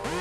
What's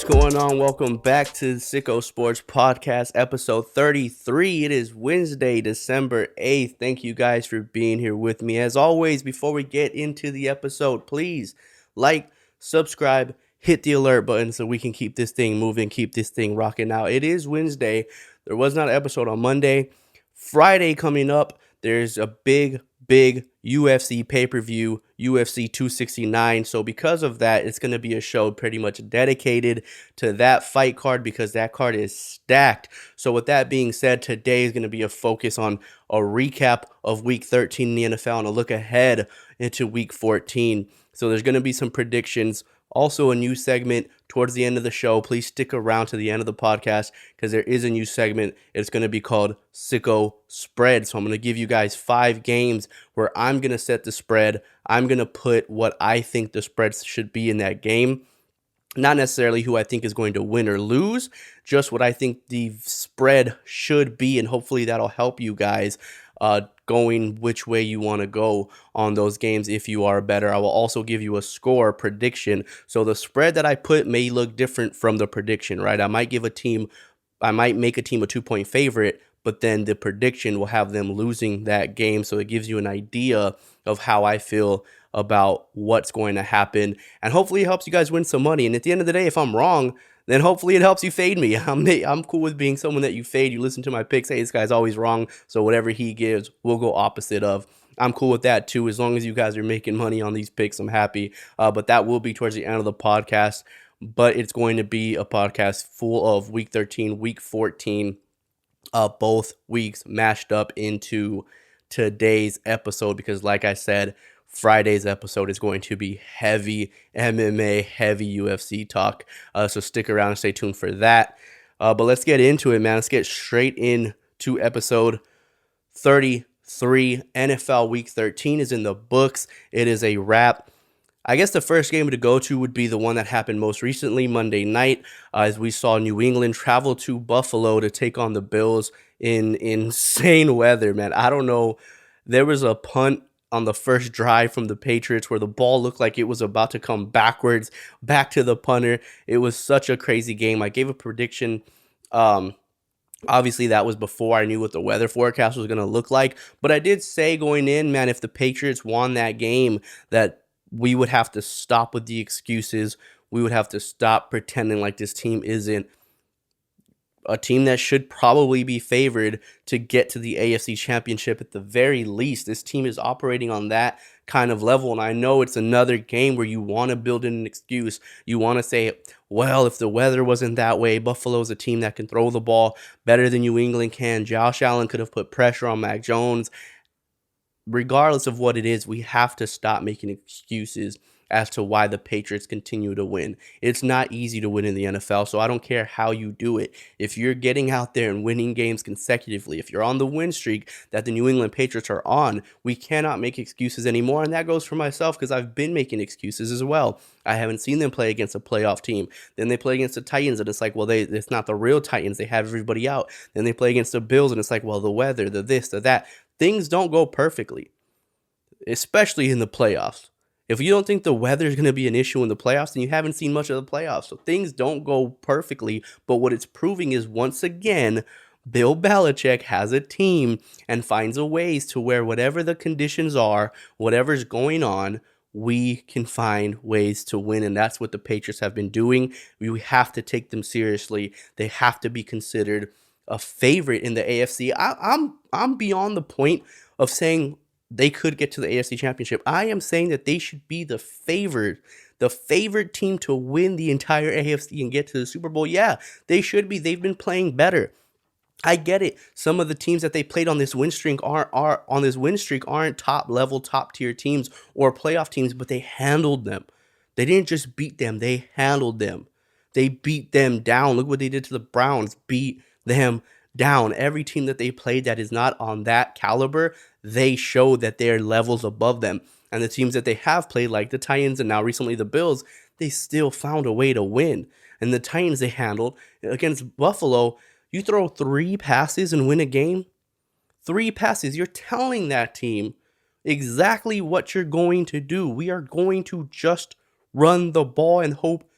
going on? Welcome back to the Sicko Sports Podcast, episode 33. It is Wednesday, December 8th. Thank you guys for being here with me. As always, before we get into the episode, please like, subscribe, hit the alert button so we can keep this thing moving, keep this thing rocking. Now, it is Wednesday. There was not an episode on Monday. Friday coming up, there's a big UFC pay-per-view, UFC 269. So because of that, it's going to be a show pretty much dedicated to that fight card because that card is stacked. So with that being said, today is going to be a focus on a recap of Week 13 in the NFL and a look ahead into Week 14. So there's going to be some predictions. Also a new segment towards the end of the show. Please stick around to the end of the podcast because there is a new segment. It's going to be called Sicko Spread. So I'm going to give you guys 5 games where I'm going to set the spread. I'm going to put what I think the spreads should be in that game. Not necessarily who I think is going to win or lose, just what I think the spread should be. And hopefully that'll help you guys going which way you want to go on those games if you are better. I will also give you a score prediction. So the spread that I put may look different from the prediction, right? I might make a team a 2-point favorite, but then the prediction will have them losing that game. So it gives you an idea of how I feel about what's going to happen. And hopefully it helps you guys win some money. And at the end of the day, if I'm wrong, then hopefully it helps you fade me. I'm cool with being someone that you fade. You listen to my picks. Hey, this guy's always wrong. So whatever he gives, we'll go opposite of. I'm cool with that too. As long as you guys are making money on these picks, I'm happy. But that will be towards the end of the podcast. But it's going to be a podcast full of Week 13, Week 14, both weeks mashed up into today's episode. Because like I said, Friday's episode is going to be heavy MMA, heavy UFC talk. So stick around and stay tuned for that. But let's get into it, man. Let's get straight into episode 33. NFL Week 13 is in the books. It is a wrap. I guess the first game to go to would be the one that happened most recently, Monday night, as we saw New England travel to Buffalo to take on the Bills in insane weather, man. I don't know. There was a punt on the first drive from the Patriots where the ball looked like it was about to come backwards back to the punter. It was such a crazy game. I gave a prediction. Obviously, that was before I knew what the weather forecast was going to look like. But I did say going in, man, if the Patriots won that game, that we would have to stop with the excuses. We would have to stop pretending like this team isn't a team that should probably be favored to get to the AFC Championship at the very least. This team is operating on that kind of level, and I know it's another game where you want to build in an excuse. You want to say, well, if the weather wasn't that way, Buffalo's a team that can throw the ball better than New England can. Josh Allen could have put pressure on Mac Jones. Regardless of what it is, we have to stop making excuses as to why the Patriots continue to win. It's not easy to win in the NFL, so I don't care how you do it. If you're getting out there and winning games consecutively, if you're on the win streak that the New England Patriots are on, we cannot make excuses anymore, and that goes for myself because I've been making excuses as well. I haven't seen them play against a playoff team. Then they play against the Titans, and it's like, well, it's not the real Titans. They have everybody out. Then they play against the Bills, and it's like, well, the weather, the this, the that. Things don't go perfectly, especially in the playoffs. If you don't think the weather is going to be an issue in the playoffs, then you haven't seen much of the playoffs. So things don't go perfectly. But what it's proving is, once again, Bill Belichick has a team and finds a ways to where whatever the conditions are, whatever's going on, we can find ways to win. And that's what the Patriots have been doing. We have to take them seriously. They have to be considered a favorite in the AFC. I'm beyond the point of saying they could get to the AFC Championship. I am saying that they should be the favorite team to win the entire AFC and get to the Super Bowl. Yeah, they should be. They've been playing better. I get it. Some of the teams that they played on this win streak aren't top level, top tier teams or playoff teams, but they handled them. They didn't just beat them, they handled them. They beat them down. Look what they did to the Browns. Beat them down. Every team that they played that is not on that caliber, they show that they're levels above them. And the teams that they have played, like the Titans and now recently the Bills, they still found a way to win. And the Titans they handled against Buffalo, You throw 3 passes and win a game? 3 passes. You're telling that team exactly what you're going to do. We are going to just run the ball and hope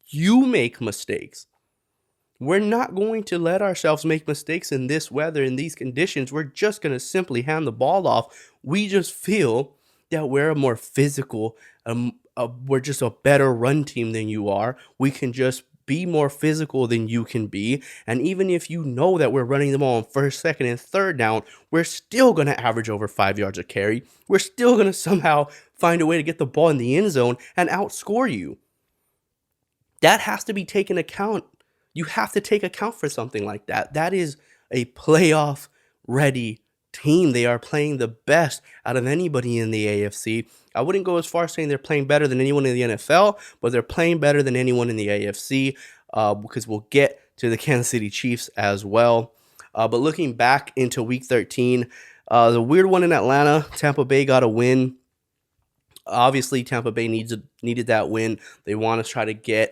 you make mistakes. We're not going to let ourselves make mistakes in this weather, in these conditions. We're just going to simply hand the ball off. We just feel that we're a more physical, we're just a better run team than you are. We can just be more physical than you can be. And even if you know that we're running the ball on first, second, and third down, we're still going to average over 5 yards a carry. We're still going to somehow find a way to get the ball in the end zone and outscore you. That has to be taken account. You have to take account for something like that. That is a playoff ready team. They are playing the best out of anybody in the AFC. I wouldn't go as far as saying they're playing better than anyone in the NFL, but they're playing better than anyone in the AFC because we'll get to the Kansas City Chiefs as well. But looking back into Week 13, the weird one in Atlanta, Tampa Bay got a win. Obviously, Tampa Bay needed that win. They want to try to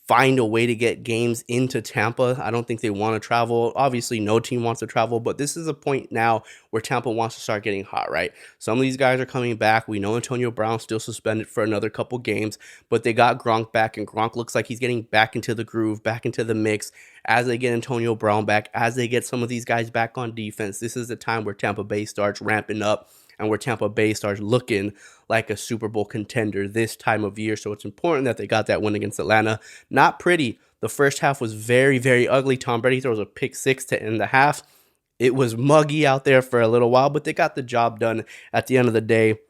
find a way to get games into Tampa. I don't think they want to travel. Obviously, no team wants to travel, but this is a point now where Tampa wants to start getting hot, right? Some of these guys are coming back. We know Antonio Brown's still suspended for another couple games, but they got Gronk back, and Gronk looks like he's getting back into the groove, back into the mix. As they get Antonio Brown back, as they get some of these guys back on defense, this is the time where Tampa Bay starts ramping up and where Tampa Bay starts looking like a Super Bowl contender this time of year. So it's important that they got that win against Atlanta. Not pretty. The first half was very, very ugly. Tom Brady throws a pick 6 to end the half. It was muggy out there for a little while, but they got the job done at the end of the day.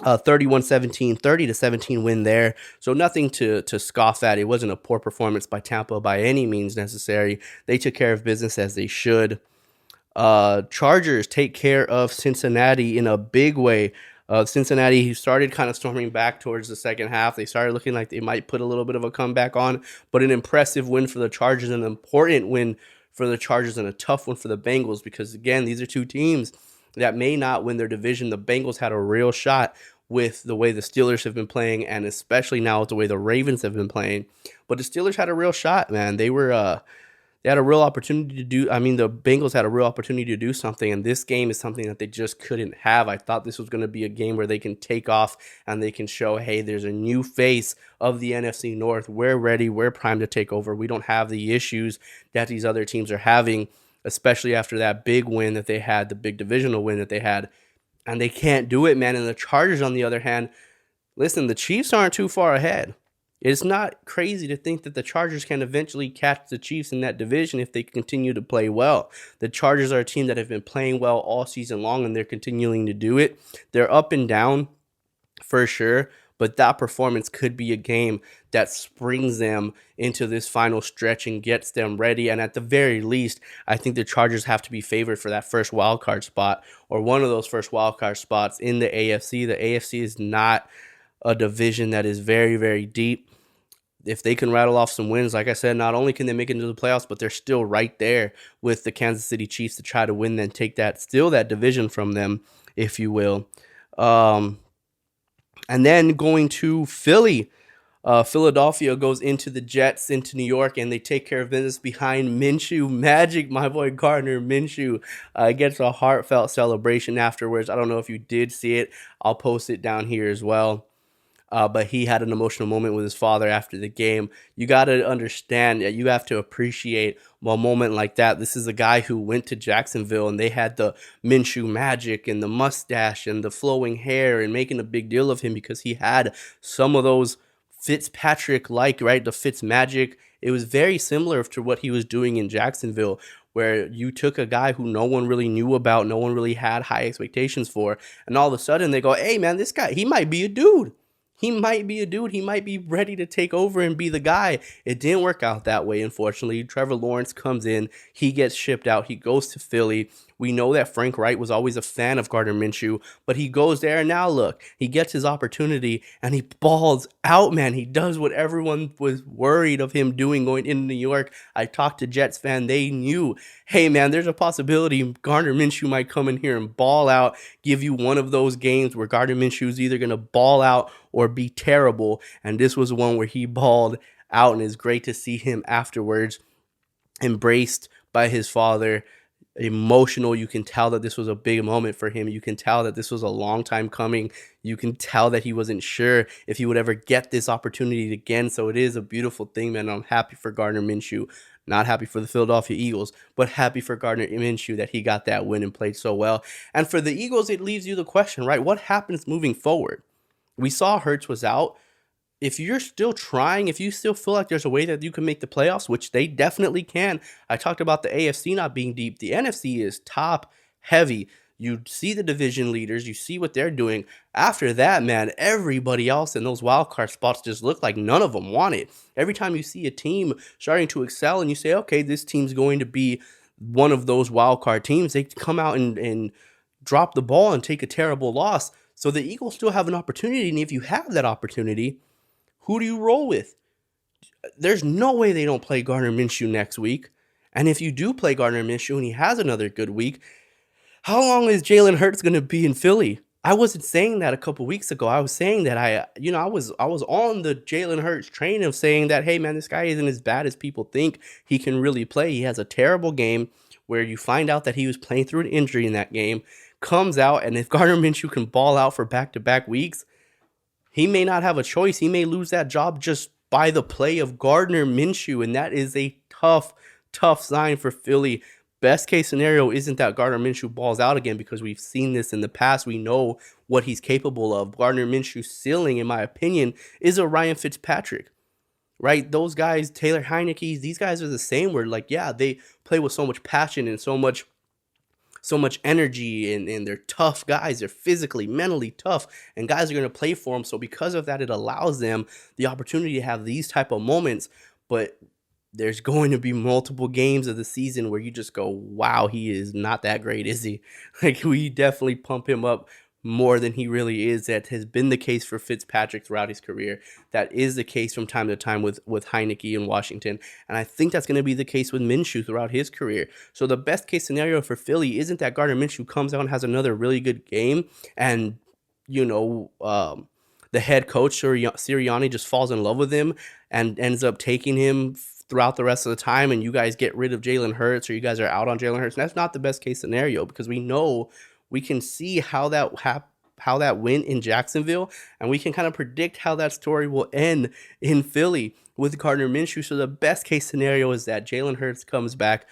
31-17, 30-17 win there. So nothing to scoff at. It wasn't a poor performance by Tampa by any means necessary. They took care of business as they should. Chargers take care of Cincinnati in a big way. Cincinnati started kind of storming back towards the second half. They started looking like they might put a little bit of a comeback on, but an impressive win for the Chargers, an important win for the Chargers, and a tough one for the Bengals because, again, these are two teams that may not win their division. The Bengals had a real shot with the way the Steelers have been playing, and especially now with the way the Ravens have been playing. But the Steelers had a real shot, man. They had a real opportunity to do. The Bengals had a real opportunity to do something, and this game is something that they just couldn't have. I thought this was going to be a game where they can take off and they can show, hey, there's a new face of the NFC North. We're ready. We're primed to take over. We don't have the issues that these other teams are having, especially after that big win that they had, the big divisional win that they had. And they can't do it, man. And the Chargers, on the other hand, listen, the Chiefs aren't too far ahead. It's not crazy to think that the Chargers can eventually catch the Chiefs in that division if they continue to play well. The Chargers are a team that have been playing well all season long, and they're continuing to do it. They're up and down for sure, but that performance could be a game that springs them into this final stretch and gets them ready. And at the very least, I think the Chargers have to be favored for that first wildcard spot or one of those first wildcard spots in the AFC. The AFC is not a division that is very, very deep. If they can rattle off some wins, like I said, not only can they make it into the playoffs, but they're still right there with the Kansas City Chiefs to try to win and take that division from them, if you will. And then going to Philly. Philadelphia goes into the Jets, into New York, and they take care of business behind Minshew Magic. My boy Gardner Minshew gets a heartfelt celebration afterwards. I don't know if you did see it. I'll post it down here as well. But he had an emotional moment with his father after the game. You got to understand that you have to appreciate a moment like that. This is a guy who went to Jacksonville, and they had the Minshew Magic and the mustache and the flowing hair and making a big deal of him because he had some of those Fitzpatrick-like, right? The Fitz magic. It was very similar to what he was doing in Jacksonville, where you took a guy who no one really knew about, no one really had high expectations for, and all of a sudden they go, hey, man, this guy, he might be a dude. He might be a dude. He might be ready to take over and be the guy. It didn't work out that way, unfortunately. Trevor Lawrence comes in. He gets shipped out. He goes to Philly. We know that Frank Wright was always a fan of Gardner Minshew, but he goes there, and now look, he gets his opportunity, and he balls out, man. He does what everyone was worried of him doing going into New York. I talked to Jets fan. They knew, hey, man, there's a possibility Gardner Minshew might come in here and ball out, give you one of those games where Gardner Minshew is either going to ball out or be terrible, and this was one where he balled out, and it's great to see him afterwards embraced by his father. Emotional. You can tell that this was a big moment for him. You can tell that this was a long time coming. You can tell that he wasn't sure if he would ever get this opportunity again. So it is a beautiful thing, man. I'm happy for Gardner Minshew. Not happy for the Philadelphia Eagles, but happy for Gardner Minshew that he got that win and played so well. And for the Eagles, it leaves you the question, right? What happens moving forward? We saw Hurts was out. If you're still trying, if you still feel like there's a way that you can make the playoffs, which they definitely can. I talked about the AFC not being deep. The NFC is top heavy. You see the division leaders. You see what they're doing. After that, man, everybody else in those wild card spots just look like none of them want it. Every time you see a team starting to excel and you say, okay, this team's going to be one of those wild card teams, they come out and drop the ball and take a terrible loss. So the Eagles still have an opportunity. And if you have that opportunity, who do you roll with? There's no way they don't play Gardner Minshew next week. And if you do play Gardner Minshew and he has another good week, how long is Jalen Hurts going to be in Philly? I wasn't saying that a couple weeks ago. I was saying that I was on the Jalen Hurts train of saying that, hey man, this guy isn't as bad as people think. He can really play. He has a terrible game where you find out that he was playing through an injury in that game, comes out, and if Gardner Minshew can ball out for back-to-back weeks, he may not have a choice. He may lose that job just by the play of Gardner Minshew, and that is a tough sign for Philly. Best case scenario isn't that Gardner Minshew balls out again, because we've seen this in the past. We know what he's capable of. Gardner Minshew's ceiling, in my opinion, is a Ryan Fitzpatrick, right? Those guys, Taylor Heinicke, these guys are the same, where like, yeah, they play with so much passion and so much energy, and they're tough guys. They're physically, mentally tough, and guys are going to play for them. So because of that, it allows them the opportunity to have these type of moments. But there's going to be multiple games of the season where you just go, wow, he is not that great, is he? Like, we definitely pump him up more than he really is. That has been the case for Fitzpatrick throughout his career. That is the case from time to time with Heinicke in Washington. And I think that's going to be the case with Minshew throughout his career. So the best case scenario for Philly isn't that Gardner Minshew comes out and has another really good game and, the head coach, Sirianni, just falls in love with him and ends up taking him throughout the rest of the time, and you guys get rid of Jalen Hurts, or you guys are out on Jalen Hurts. And that's not the best case scenario, because we can see how that went in Jacksonville, and we can kind of predict how that story will end in Philly with Gardner Minshew. So the best case scenario is that Jalen Hurts comes back,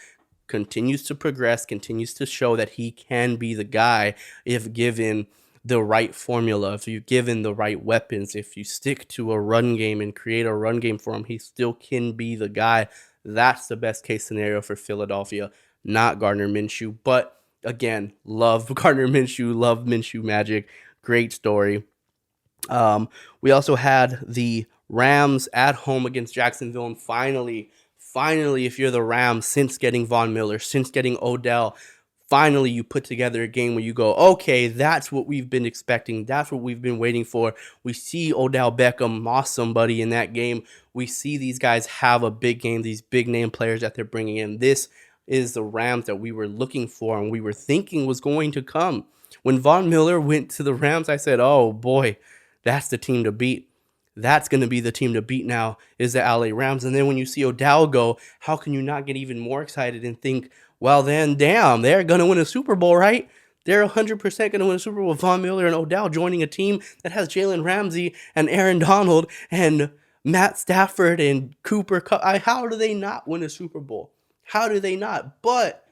continues to progress, continues to show that he can be the guy if given the right formula, if you're given the right weapons, if you stick to a run game and create a run game for him, he still can be the guy. That's the best case scenario for Philadelphia, not Gardner Minshew. But again, love Gardner Minshew, love Minshew magic. Great story. We also had the Rams at home against Jacksonville, and finally, if you're the Rams, since getting Von Miller, since getting Odell, finally you put together a game where you go, okay, that's what we've been expecting. That's what we've been waiting for. We see Odell Beckham moss somebody in that game. We see these guys have a big game, these big name players that they're bringing in. This is the Rams that we were looking for and we were thinking was going to come. When Von Miller went to the Rams, I said, oh boy, that's the team to beat. That's going to be the team to beat now, is the LA Rams. And then when you see Odell go, how can you not get even more excited and think, well then, damn, they're going to win a Super Bowl, right? They're 100% going to win a Super Bowl with Von Miller and Odell joining a team that has Jalen Ramsey and Aaron Donald and Matt Stafford and Cooper Kupp. How do they not win a Super Bowl? How do they not? But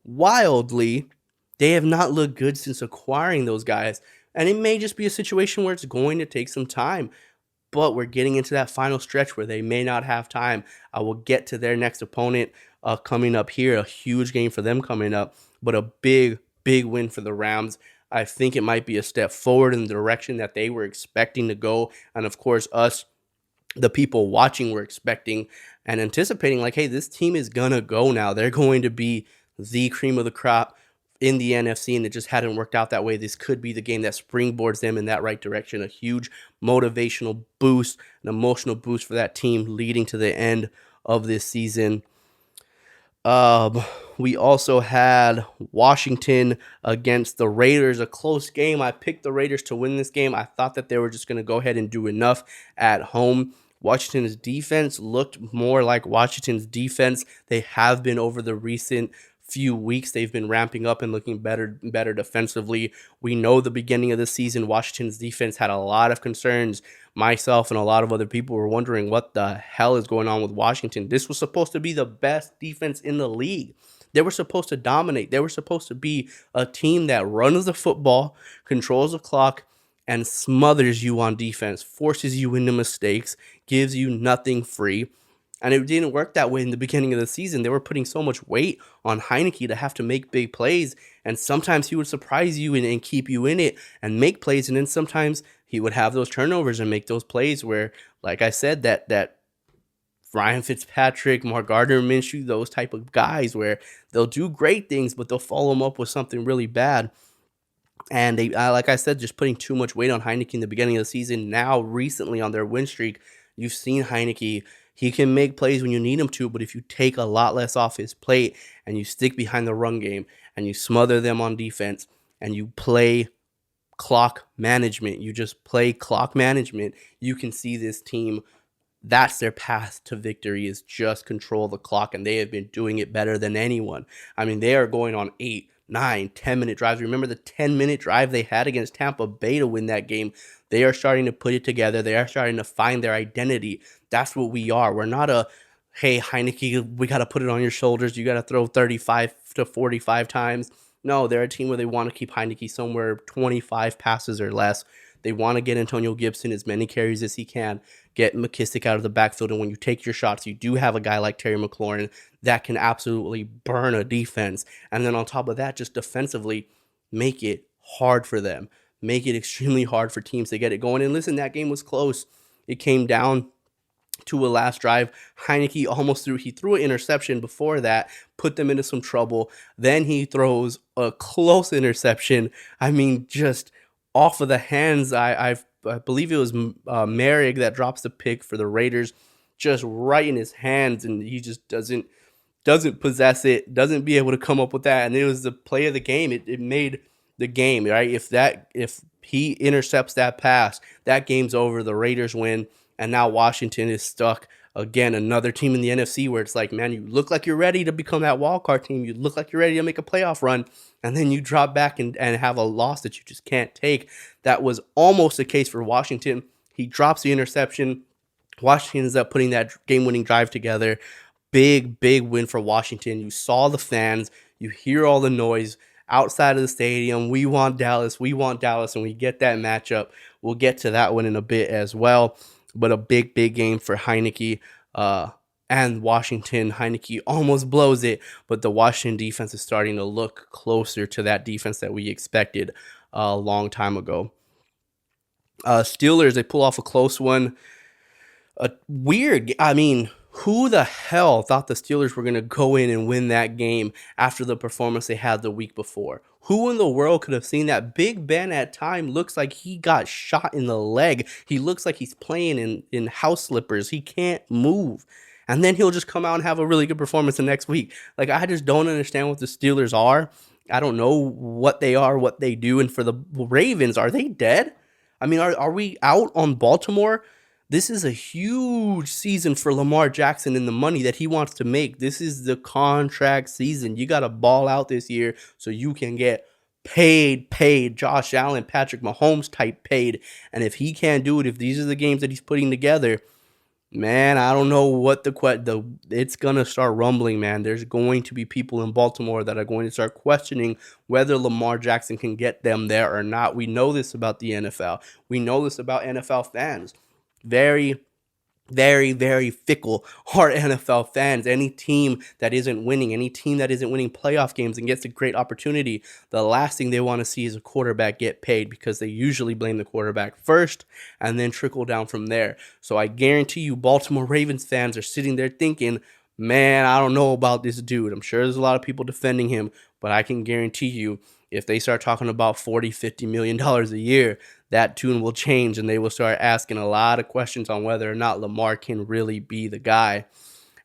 wildly, they have not looked good since acquiring those guys. And it may just be a situation where it's going to take some time. But we're getting into that final stretch where they may not have time. I will get to their next opponent coming up here. A huge game for them coming up. But a big win for the Rams. I think it might be a step forward in the direction that they were expecting to go. And of course, us, the people watching, were expecting and anticipating like, hey, this team is going to go now. They're going to be the cream of the crop in the NFC, and it just hadn't worked out that way. This could be the game that springboards them in that right direction. A huge motivational boost, an emotional boost for that team leading to the end of this season. We also had Washington against the Raiders, a close game. I picked the Raiders to win this game. I thought that they were just going to go ahead and do enough at home. Washington's defense looked more like Washington's defense they have been over the recent few weeks. They've been ramping up and looking better defensively. We know the beginning of the season, Washington's defense had a lot of concerns. Myself and a lot of other people were wondering what the hell is going on with Washington. This was supposed to be the best defense in the league. They were supposed to dominate. They were supposed to be a team that runs the football, controls the clock, and smothers you on defense, forces you into mistakes, gives you nothing free. And it didn't work that way in the beginning of the season. They were putting so much weight on Heineke to have to make big plays. And sometimes he would surprise you and keep you in it and make plays. And then sometimes he would have those turnovers and make those plays where, like I said, that Ryan Fitzpatrick, Mark Gardner, Minshew, those type of guys where they'll do great things, but they'll follow them up with something really bad. And they, like I said, just putting too much weight on Heineke in the beginning of the season. Now, recently on their win streak, you've seen Heineke. He can make plays when you need him to, but if you take a lot less off his plate and you stick behind the run game and you smother them on defense and you play clock management, you can see this team. That's their path to victory, is just control the clock, and they have been doing it better than anyone. I mean, they are going on 8, 9, 10-minute drives. Remember the 10-minute drive they had against Tampa Bay to win that game? They are starting to put it together. They are starting to find their identity. That's what we are. We're not a, hey, Heineke, we got to put it on your shoulders. You got to throw 35 to 45 times. No, they're a team where they want to keep Heineke somewhere 25 passes or less. They want to get Antonio Gibson as many carries as he can, get McKissick out of the backfield, and when you take your shots, you do have a guy like Terry McLaurin that can absolutely burn a defense. And then on top of that, just defensively, make it hard for them. Make it extremely hard for teams to get it going. And listen, that game was close. It came down to a last drive. Heineke almost threw an interception before that, put them into some trouble. Then he throws a close interception. I mean, just off of the hands. I believe it was Merrick that drops the pick for the Raiders, just right in his hands, and he just doesn't possess it, doesn't be able to come up with that. And it was the play of the game. It made the game, right? If he intercepts that pass, that game's over. The Raiders win, and now Washington is stuck. Again, another team in the NFC where it's like, man, you look like you're ready to become that wild card team. You look like you're ready to make a playoff run, and then you drop back and have a loss that you just can't take. That was almost the case for Washington. He drops the interception. Washington ends up putting that game-winning drive together. Big win for Washington. You saw the fans. You hear all the noise outside of the stadium. We want Dallas, and we get that matchup. We'll get to that one in a bit as well. But a big game for Heineke and Washington. Heineke almost blows it, but the Washington defense is starting to look closer to that defense that we expected a long time ago. Steelers, they pull off a close one. Who the hell thought the Steelers were going to go in and win that game after the performance they had the week before? Who in the world could have seen that? Big Ben at time looks like he got shot in the leg. He looks like he's playing in house slippers. He can't move. And then he'll just come out and have a really good performance the next week. Like, I just don't understand what the Steelers are. I don't know what they are, what they do. And for the Ravens, are they dead? I mean, are we out on Baltimore? This is a huge season for Lamar Jackson and the money that he wants to make. This is the contract season. You got to ball out this year so you can get paid. Josh Allen, Patrick Mahomes type paid. And if he can't do it, if these are the games that he's putting together, man, I don't know what it's going to start rumbling, man. There's going to be people in Baltimore that are going to start questioning whether Lamar Jackson can get them there or not. We know this about the NFL. We know this about NFL fans. Very fickle are NFL fans. Any team that isn't winning playoff games and gets a great opportunity, the last thing they want to see is a quarterback get paid, because they usually blame the quarterback first and then trickle down from there. So I guarantee you Baltimore Ravens fans are sitting there thinking, man, I don't know about this dude. I'm sure there's a lot of people defending him, but I can guarantee you if they start talking about $40-50 million a year, that tune will change and they will start asking a lot of questions on whether or not Lamar can really be the guy.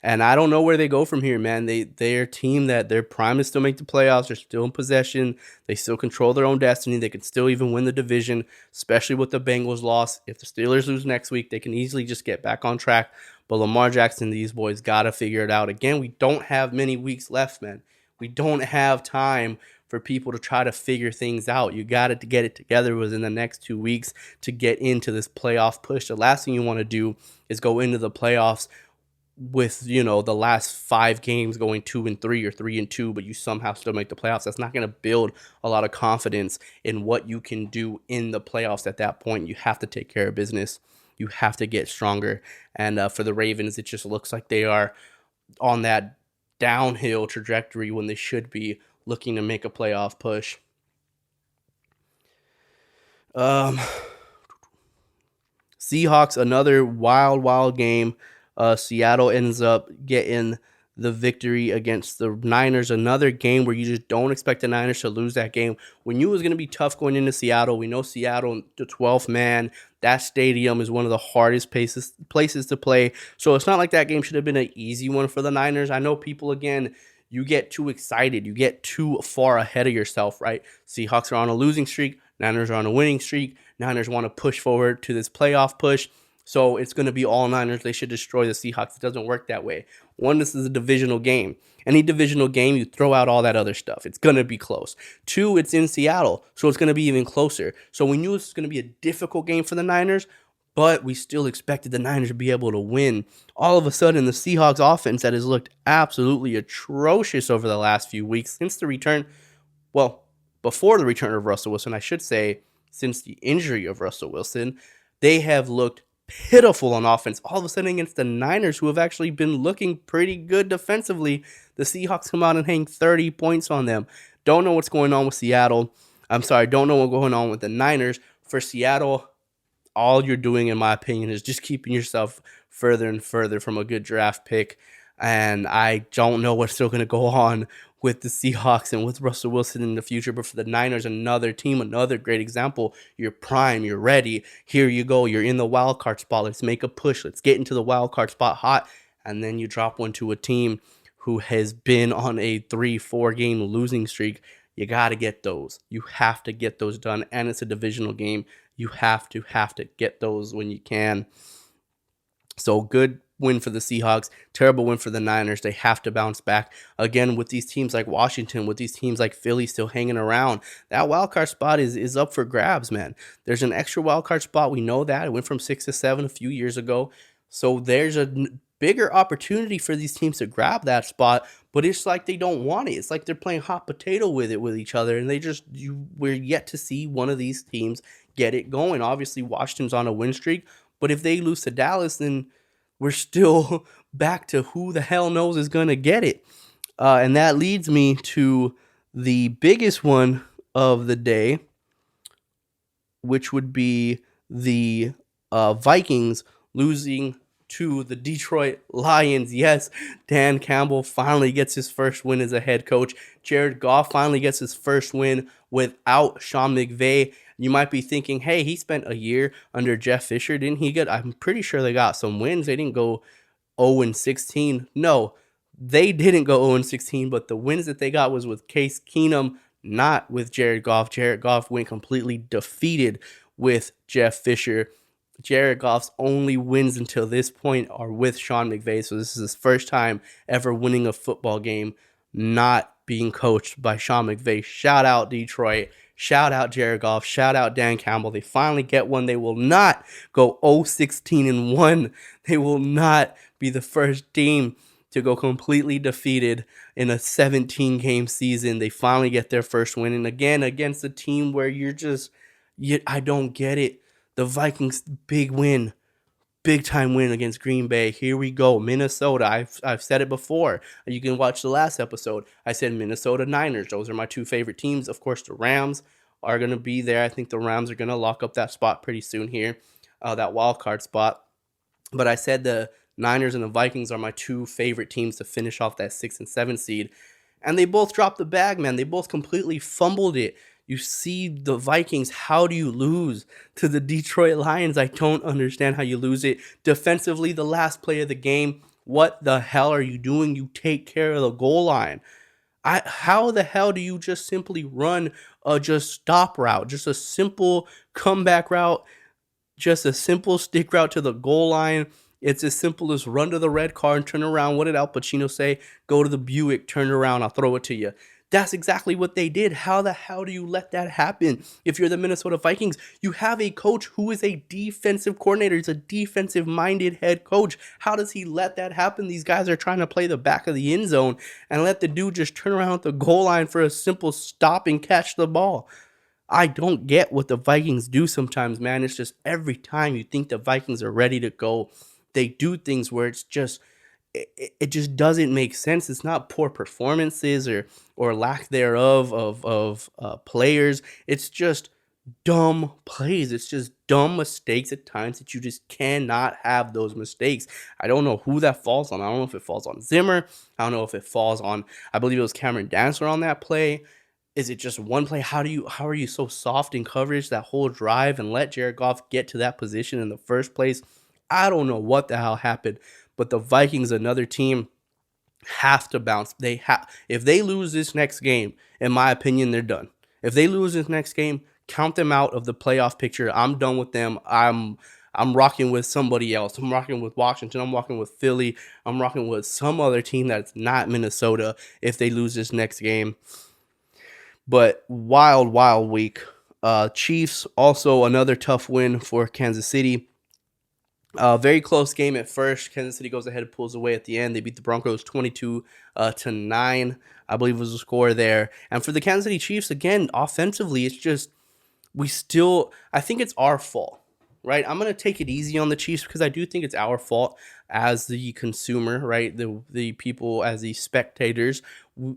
And I don't know where they go from here, man. They're a team that their prime is still make the playoffs. They're still in possession. They still control their own destiny. They can still even win the division, especially with the Bengals loss. If the Steelers lose next week, they can easily just get back on track. But Lamar Jackson, these boys got to figure it out. Again, we don't have many weeks left, man. We don't have time for people to try to figure things out. You got to get it together within the next 2 weeks to get into this playoff push. The last thing you want to do is go into the playoffs with, the last 5 games going 2-3 or 3-2, but you somehow still make the playoffs. That's not going to build a lot of confidence in what you can do in the playoffs at that point. You have to take care of business. You have to get stronger. And for the Ravens, it just looks like they are on that downhill trajectory when they should be looking to make a playoff push. Seahawks, another wild game. Seattle ends up getting the victory against the Niners. Another game where you just don't expect the Niners to lose that game. We knew it was going to be tough going into Seattle. We know Seattle, the 12th man, that stadium is one of the hardest places to play. So it's not like that game should have been an easy one for the Niners. I know people, again, you get too excited. You get too far ahead of yourself, right? Seahawks are on a losing streak. Niners are on a winning streak. Niners want to push forward to this playoff push. So it's going to be all Niners. They should destroy the Seahawks. It doesn't work that way. One, this is a divisional game. Any divisional game, you throw out all that other stuff. It's going to be close. 2, it's in Seattle, so it's going to be even closer. So we knew this was going to be a difficult game for the Niners, but we still expected the Niners to be able to win. All of a sudden, the Seahawks offense that has looked absolutely atrocious over the last few weeks since the return, before the return of Russell Wilson, I should say, since the injury of Russell Wilson, they have looked pitiful on offense. All of a sudden against the Niners, who have actually been looking pretty good defensively, the Seahawks come out and hang 30 points on them. Don't know what's going on with Seattle. Don't know what's going on with the Niners. For Seattle, all you're doing, in my opinion, is just keeping yourself further and further from a good draft pick. And I don't know what's still going to go on with the Seahawks and with Russell Wilson in the future. But for the Niners, another team, another great example. You're prime, you're ready. Here you go. You're in the wild card spot. Let's make a push. Let's get into the wild card spot hot. And then you drop one to a team who has been on a 3-4 game losing streak. You got to get those. You have to get those done. And it's a divisional game. You have to get those when you can. So good win for the Seahawks, terrible win for the Niners. They have to bounce back. Again, with these teams like Washington, with these teams like Philly still hanging around, that wild card spot is up for grabs, man. There's an extra wild card spot. We know that. It went from 6 to 7 a few years ago. So there's a bigger opportunity for these teams to grab that spot, but it's like they don't want it. It's like they're playing hot potato with each other, and we're yet to see one of these teams get it going. Obviously, Washington's on a win streak, but if they lose to Dallas, then we're still back to who the hell knows is going to get it. And that leads me to the biggest one of the day, which would be the Vikings losing to the Detroit Lions. Yes, Dan Campbell finally gets his first win as a head coach. Jared Goff finally gets his first win without Sean McVay. You might be thinking, hey, he spent a year under Jeff Fisher. Didn't he I'm pretty sure they got some wins. They didn't go 0-16. No, they didn't go 0-16, but the wins that they got was with Case Keenum, not with Jared Goff. Jared Goff went completely defeated with Jeff Fisher. Jared Goff's only wins until this point are with Sean McVay. So this is his first time ever winning a football game not being coached by Sean McVay. Shout out Detroit. Shout out Jared Goff. Shout out Dan Campbell. They finally get one. They will not go 0-16-1. They will not be the first team to go completely defeated in a 17-game season. They finally get their first win. And again, against a team where I don't get it. The Vikings, big win. Big time win against Green Bay. Here we go. Minnesota. I've said it before. You can watch the last episode. I said Minnesota Niners. Those are my 2 favorite teams. Of course, the Rams are going to be there. I think the Rams are going to lock up that spot pretty soon here, that wild card spot. But I said the Niners and the Vikings are my 2 favorite teams to finish off that 6 and 7 seed. And they both dropped the bag, man. They both completely fumbled it. You see the Vikings, how do you lose to the Detroit Lions? I don't understand how you lose it. Defensively, the last play of the game What the hell are you doing? You take care of the goal line. How the hell do you just simply run a just stop route, just a simple comeback route, just a simple stick route to the goal line? It's as simple as run to the red car and turn around. What did Al Pacino say? Go to the Buick, turn around, I'll throw it to you. That's exactly what they did. How the hell do you let that happen? If you're the Minnesota Vikings, you have a coach who is a defensive coordinator. He's a defensive minded head coach. How does he let that happen? These guys are trying to play the back of the end zone and let the dude just turn around at the goal line for a simple stop and catch the ball. I don't get what the Vikings do sometimes, man. It's just every time you think the Vikings are ready to go, they do things where it's just it just doesn't make sense. It's not poor performances or lack thereof of players. It's just dumb plays. It's just dumb mistakes at times that you just cannot have those mistakes. I don't know who that falls on. I don't know if it falls on Zimmer. I don't know if it falls on, I believe it was Cameron Dancer on that play. Is it just one play? How are you so soft in coverage that whole drive and let Jared Goff get to that position in the first place? I don't know what the hell happened, but the Vikings, another team, have to bounce. If they lose this next game, in my opinion, they're done. If they lose this next game, count them out of the playoff picture. I'm done with them. I'm rocking with somebody else. I'm rocking with Washington. I'm rocking with Philly. I'm rocking with some other team that's not Minnesota if they lose this next game. But wild week. Chiefs, also another tough win for Kansas City. Very close game at first. Kansas City goes ahead and pulls away at the end. They beat the Broncos 22-9, I believe was the score there. And for the Kansas City Chiefs, again, offensively, it's just I think it's our fault, right? I'm going to take it easy on the Chiefs because I do think it's our fault as the consumer, right? The people, as the spectators.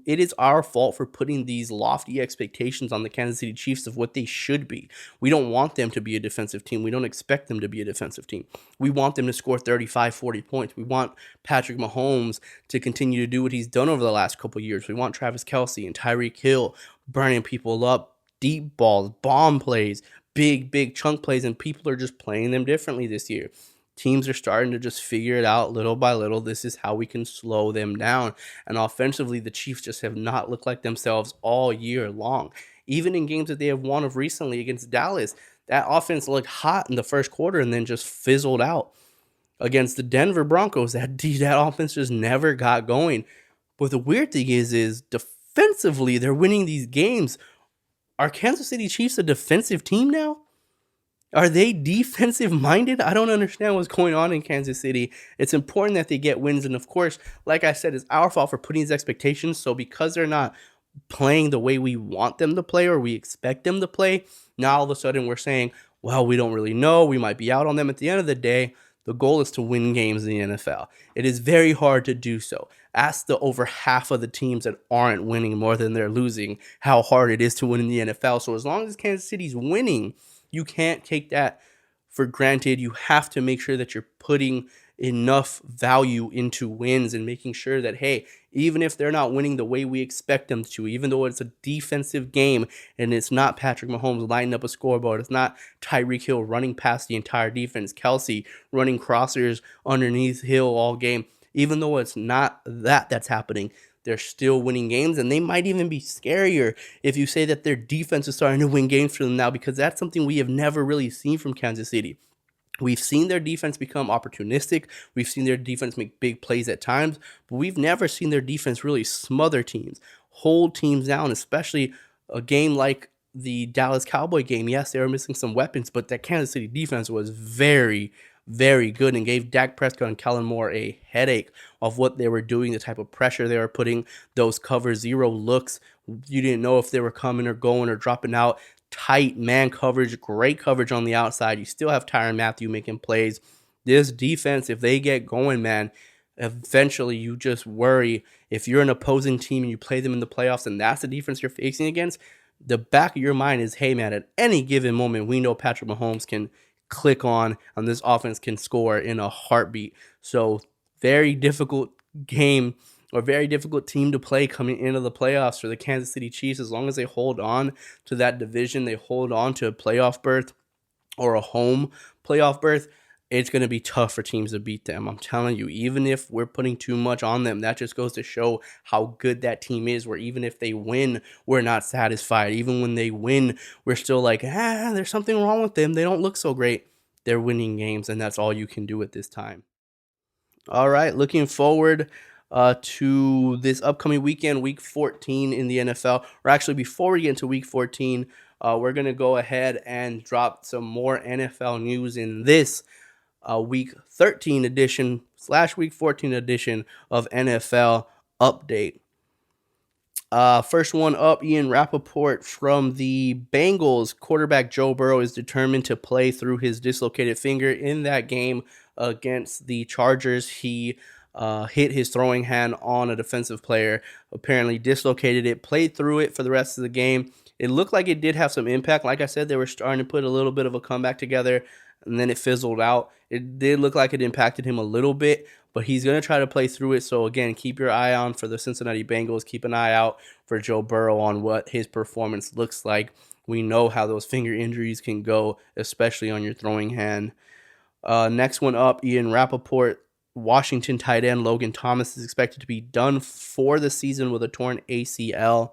It is our fault for putting these lofty expectations on the Kansas City Chiefs of what they should be. We don't want them to be a defensive team. We don't expect them to be a defensive team. We want them to score 35, 40 points. We want Patrick Mahomes to continue to do what he's done over the last couple of years. We want Travis Kelce and Tyreek Hill burning people up, deep balls, bomb plays, big chunk plays, and people are just playing them differently this year. Teams are starting to just figure it out little by little. This is how we can slow them down. And offensively, the Chiefs just have not looked like themselves all year long. Even in games that they have won of recently against Dallas, that offense looked hot in the first quarter and then just fizzled out. Against the Denver Broncos, that offense just never got going. But the weird thing is defensively, they're winning these games. Are Kansas City Chiefs a defensive team now? Are they defensive-minded? I don't understand what's going on in Kansas City. It's important that they get wins, and of course, like I said, it's our fault for putting these expectations, so because they're not playing the way we want them to play or we expect them to play, now all of a sudden we're saying, well, we don't really know, we might be out on them. At the end of the day, the goal is to win games in the NFL. It is very hard to do so. Ask the over half of the teams that aren't winning more than they're losing how hard it is to win in the NFL. So as long as Kansas City's winning, you can't take that for granted. You have to make sure that you're putting enough value into wins and making sure that, hey, even if they're not winning the way we expect them to, even though it's a defensive game and it's not Patrick Mahomes lighting up a scoreboard, it's not Tyreek Hill running past the entire defense, Kelce running crossers underneath Hill all game, even though it's not that's happening, they're still winning games, and they might even be scarier if you say that their defense is starting to win games for them now, because that's something we have never really seen from Kansas City. We've seen their defense become opportunistic. We've seen their defense make big plays at times, but we've never seen their defense really smother teams, hold teams down, especially a game like the Dallas Cowboy game. Yes, they were missing some weapons, but that Kansas City defense was very good and gave Dak Prescott and Kellen Moore a headache of what they were doing, the type of pressure they were putting, those cover zero looks. You didn't know if they were coming or going or dropping out. Tight man coverage, great coverage on the outside. You still have Tyrann Mathieu making plays. This defense, if they get going, man, eventually you just worry if you're an opposing team and you play them in the playoffs and that's the defense you're facing against, the back of your mind is, hey, man, at any given moment, we know Patrick Mahomes can click on and this offense can score in a heartbeat. So very difficult game or very difficult team to play coming into the playoffs for the Kansas City Chiefs. As long as they hold on to that division, they hold on to a playoff berth or a home playoff berth, it's going to be tough for teams to beat them. I'm telling you, even if we're putting too much on them, that just goes to show how good that team is, where even if they win, we're not satisfied. Even when they win, we're still like, there's something wrong with them. They don't look so great. They're winning games, and that's all you can do at this time. All right, looking forward to this upcoming weekend, Week 14 in the NFL. Or actually, before we get into Week 14, we're going to go ahead and drop some more NFL news in this Week 13 edition / Week 14 edition of NFL Update. First one up, Ian Rappaport from the Bengals. Quarterback Joe Burrow is determined to play through his dislocated finger in that game against the Chargers. He hit his throwing hand on a defensive player, apparently dislocated it, played through it for the rest of the game. It looked like it did have some impact. Like I said, they were starting to put a little bit of a comeback together, and then it fizzled out. It did look like it impacted him a little bit, but he's going to try to play through it. So, again, keep your eye on for the Cincinnati Bengals. Keep an eye out for Joe Burrow on what his performance looks like. We know how those finger injuries can go, especially on your throwing hand. Next one up, Ian Rappaport. Washington tight end Logan Thomas is expected to be done for the season with a torn ACL.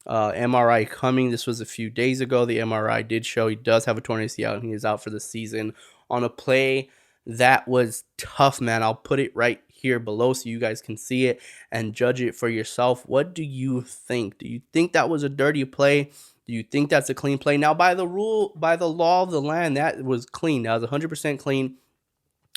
MRI coming. This was a few days ago. The MRI did show he does have a torn ACL and he is out for the season on a play that was tough, man. I'll put it right here below so you guys can see it and judge it for yourself. What do you think? Do you think that was a dirty play? Do you think that's a clean play? Now, by the law of the land, that was clean. That was 100% clean.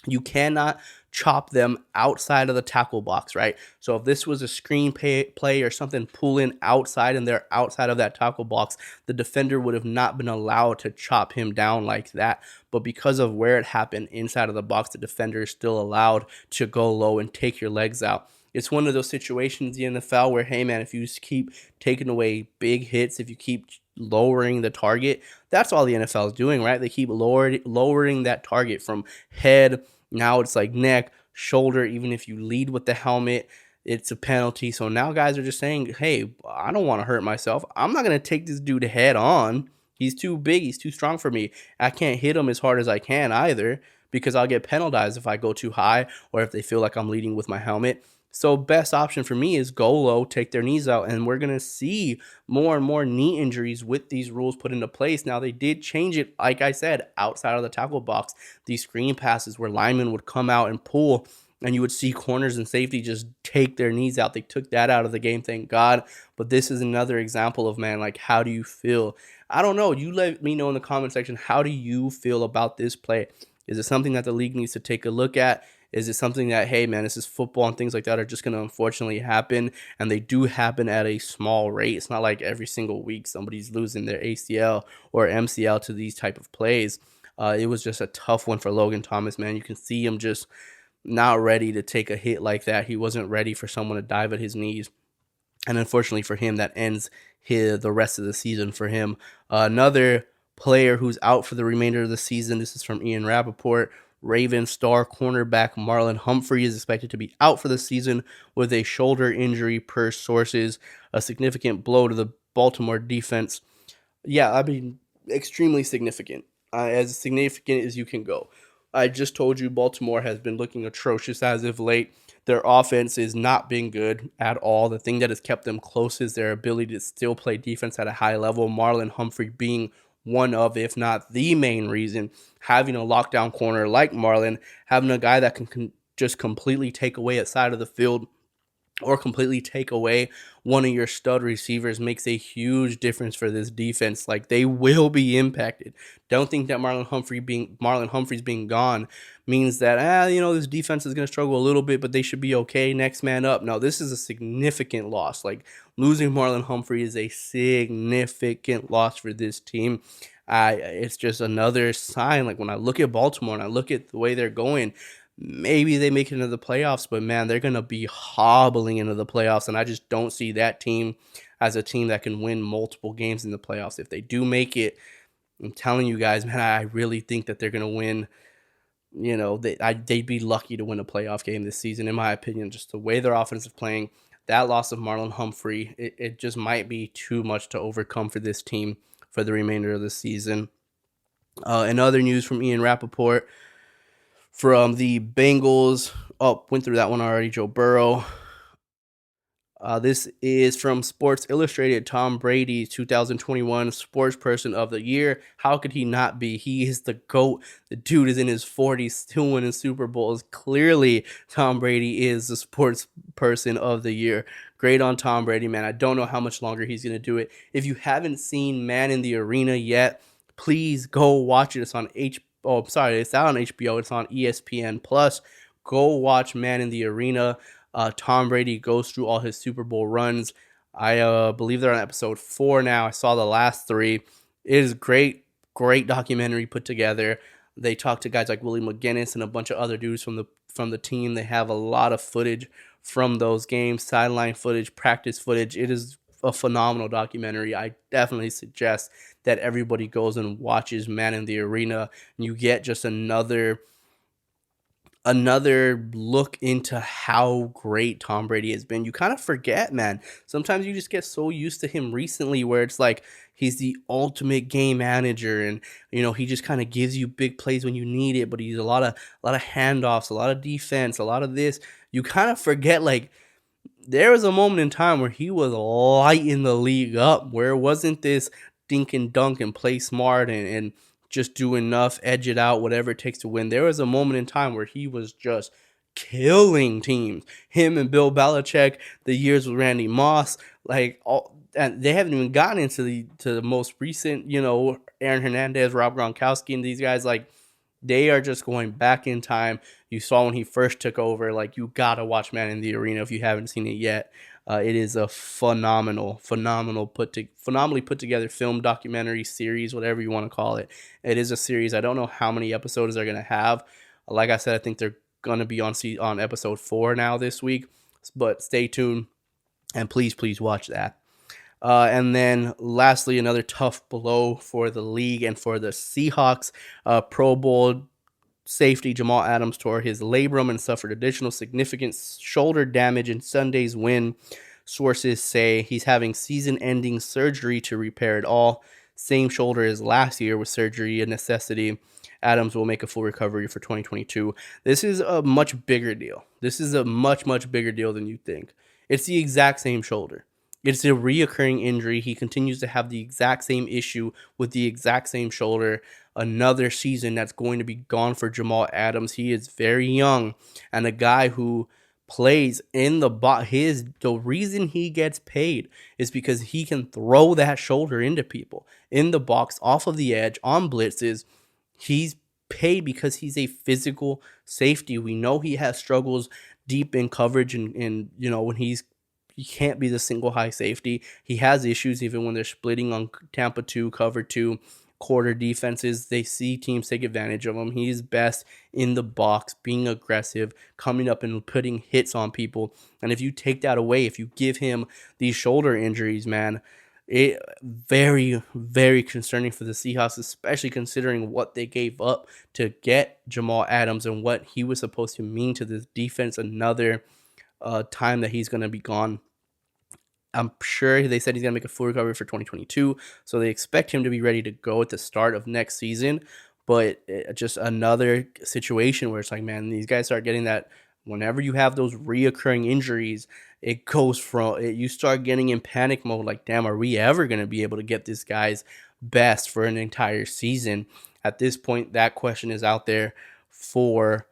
You cannot chop them outside of the tackle box, right? So if this was a screen play or something pulling outside and they're outside of that tackle box, the defender would have not been allowed to chop him down like that. But because of where it happened inside of the box, the defender is still allowed to go low and take your legs out. It's one of those situations in the NFL where, hey, man, if you just keep taking away big hits, if you keep lowering the target, that's all the NFL is doing, right? They keep lowering that target from head. Now it's like neck, shoulder. Even if you lead with the helmet, it's a penalty. So now guys are just saying, hey, I don't want to hurt myself. I'm not going to take this dude head on. He's too big. He's too strong for me. I can't hit him as hard as I can either because I'll get penalized if I go too high or if they feel like I'm leading with my helmet. So best option for me is go low, take their knees out, and we're going to see more and more knee injuries with these rules put into place. Now, they did change it, like I said, outside of the tackle box. These screen passes where linemen would come out and pull, and you would see corners and safety just take their knees out. They took that out of the game, thank God. But this is another example of, man, like, how do you feel? I don't know. You let me know in the comment section, how do you feel about this play? Is it something that the league needs to take a look at? Is it something that, hey, man, this is football and things like that are just going to unfortunately happen, and they do happen at a small rate? It's not like every single week somebody's losing their ACL or MCL to these type of plays. It was just a tough one for Logan Thomas, man. You can see him just not ready to take a hit like that. He wasn't ready for someone to dive at his knees. And unfortunately for him, that ends the rest of the season for him. Another player who's out for the remainder of the season, this is from Ian Rappaport. Ravens star cornerback Marlon Humphrey is expected to be out for the season with a shoulder injury per sources, a significant blow to the Baltimore defense. Yeah, I mean, extremely significant, as significant as you can go. I just told you Baltimore has been looking atrocious as of late. Their offense is not being good at all. The thing that has kept them close is their ability to still play defense at a high level. Marlon Humphrey being one of, if not the main reason, having a lockdown corner like Marlon, having a guy that can just completely take away a side of the field or completely take away one of your stud receivers makes a huge difference for this defense. Like, they will be impacted. Don't think that Marlon Humphrey's being gone means that, this defense is going to struggle a little bit, but they should be okay. Next man up. No, this is a significant loss. Like, losing Marlon Humphrey is a significant loss for this team. It's just another sign. Like, when I look at Baltimore and I look at the way they're going, maybe they make it into the playoffs, but man, they're going to be hobbling into the playoffs, and I just don't see that team as a team that can win multiple games in the playoffs. If they do make it, I'm telling you guys, man, I really think that they're going to win. They'd be lucky to win a playoff game this season, in my opinion, just the way their offense is playing. That loss of Marlon Humphrey, it just might be too much to overcome for this team for the remainder of the season. In other news from Ian Rappaport, From the Bengals, went through that one already. Joe Burrow. This is from Sports Illustrated. Tom Brady, 2021 Sports Person of the Year. How could he not be? He is the GOAT. The dude is in his 40s, still winning Super Bowls. Clearly, Tom Brady is the Sports Person of the Year. Great on Tom Brady, man. I don't know how much longer he's going to do it. If you haven't seen Man in the Arena yet, please go watch it. It's on it's out on HBO. It's on ESPN Plus. Go watch Man in the Arena. Tom Brady goes through all his Super Bowl runs. I believe they're on episode 4 now. I saw the last 3. It is great documentary put together. They talk to guys like Willie McGinnis and a bunch of other dudes from the team. They have a lot of footage from those games, sideline footage, practice footage. It is a phenomenal documentary. I definitely suggest that everybody goes and watches Man in the Arena. And you get just another look into how great Tom Brady has been. You kind of forget, man. Sometimes you just get so used to him recently where it's like he's the ultimate game manager and he just kind of gives you big plays when you need it, but he's a lot of handoffs, a lot of defense, a lot of this. You kind of forget like there was a moment in time where he was lighting the league up, where it wasn't this dink and dunk and play smart and just do enough, edge it out, whatever it takes to win. There was a moment in time where he was just killing teams. Him and Bill Belichick, the years with Randy Moss, and they haven't even gotten into the most recent, Aaron Hernandez, Rob Gronkowski, and these guys, they are just going back in time. You saw when he first took over, you gotta watch Man in the Arena if you haven't seen it yet. It is a phenomenally put together film, documentary, series, whatever you want to call it. It is a series. I don't know how many episodes they're gonna have. Like I said, I think they're gonna be on episode 4 now this week. But stay tuned and please watch that. And then lastly, another tough blow for the league and for the Seahawks. Pro Bowl safety Jamal Adams tore his labrum and suffered additional significant shoulder damage in Sunday's win. Sources say he's having season-ending surgery to repair it all. Same shoulder as last year with surgery a necessity. Adams will make a full recovery for 2022. This is a much bigger deal. This is a much bigger deal than you think. It's the exact same shoulder. It's a reoccurring injury. He continues to have the exact same issue with the exact same shoulder. Another season that's going to be gone for Jamal Adams. He is very young and a guy who plays in the box. The reason he gets paid is because he can throw that shoulder into people in the box, off of the edge, on blitzes. He's paid because he's a physical safety. We know he has struggles deep in coverage and when he can't be the single high safety. He has issues even when they're splitting on Tampa 2, cover 2, quarter defenses. They see teams take advantage of him. He's best in the box, being aggressive, coming up and putting hits on people. And if you take that away, if you give him these shoulder injuries, man, it very concerning for the Seahawks, especially considering what they gave up to get Jamal Adams and what he was supposed to mean to this defense. Another time that he's going to be gone. I'm sure they said he's going to make a full recovery for 2022, so they expect him to be ready to go at the start of next season. But just another situation where it's like, man, these guys start getting that whenever you have those reoccurring injuries, it goes from you start getting in panic mode, like, damn, are we ever going to be able to get this guy's best for an entire season? At this point, that question is out there for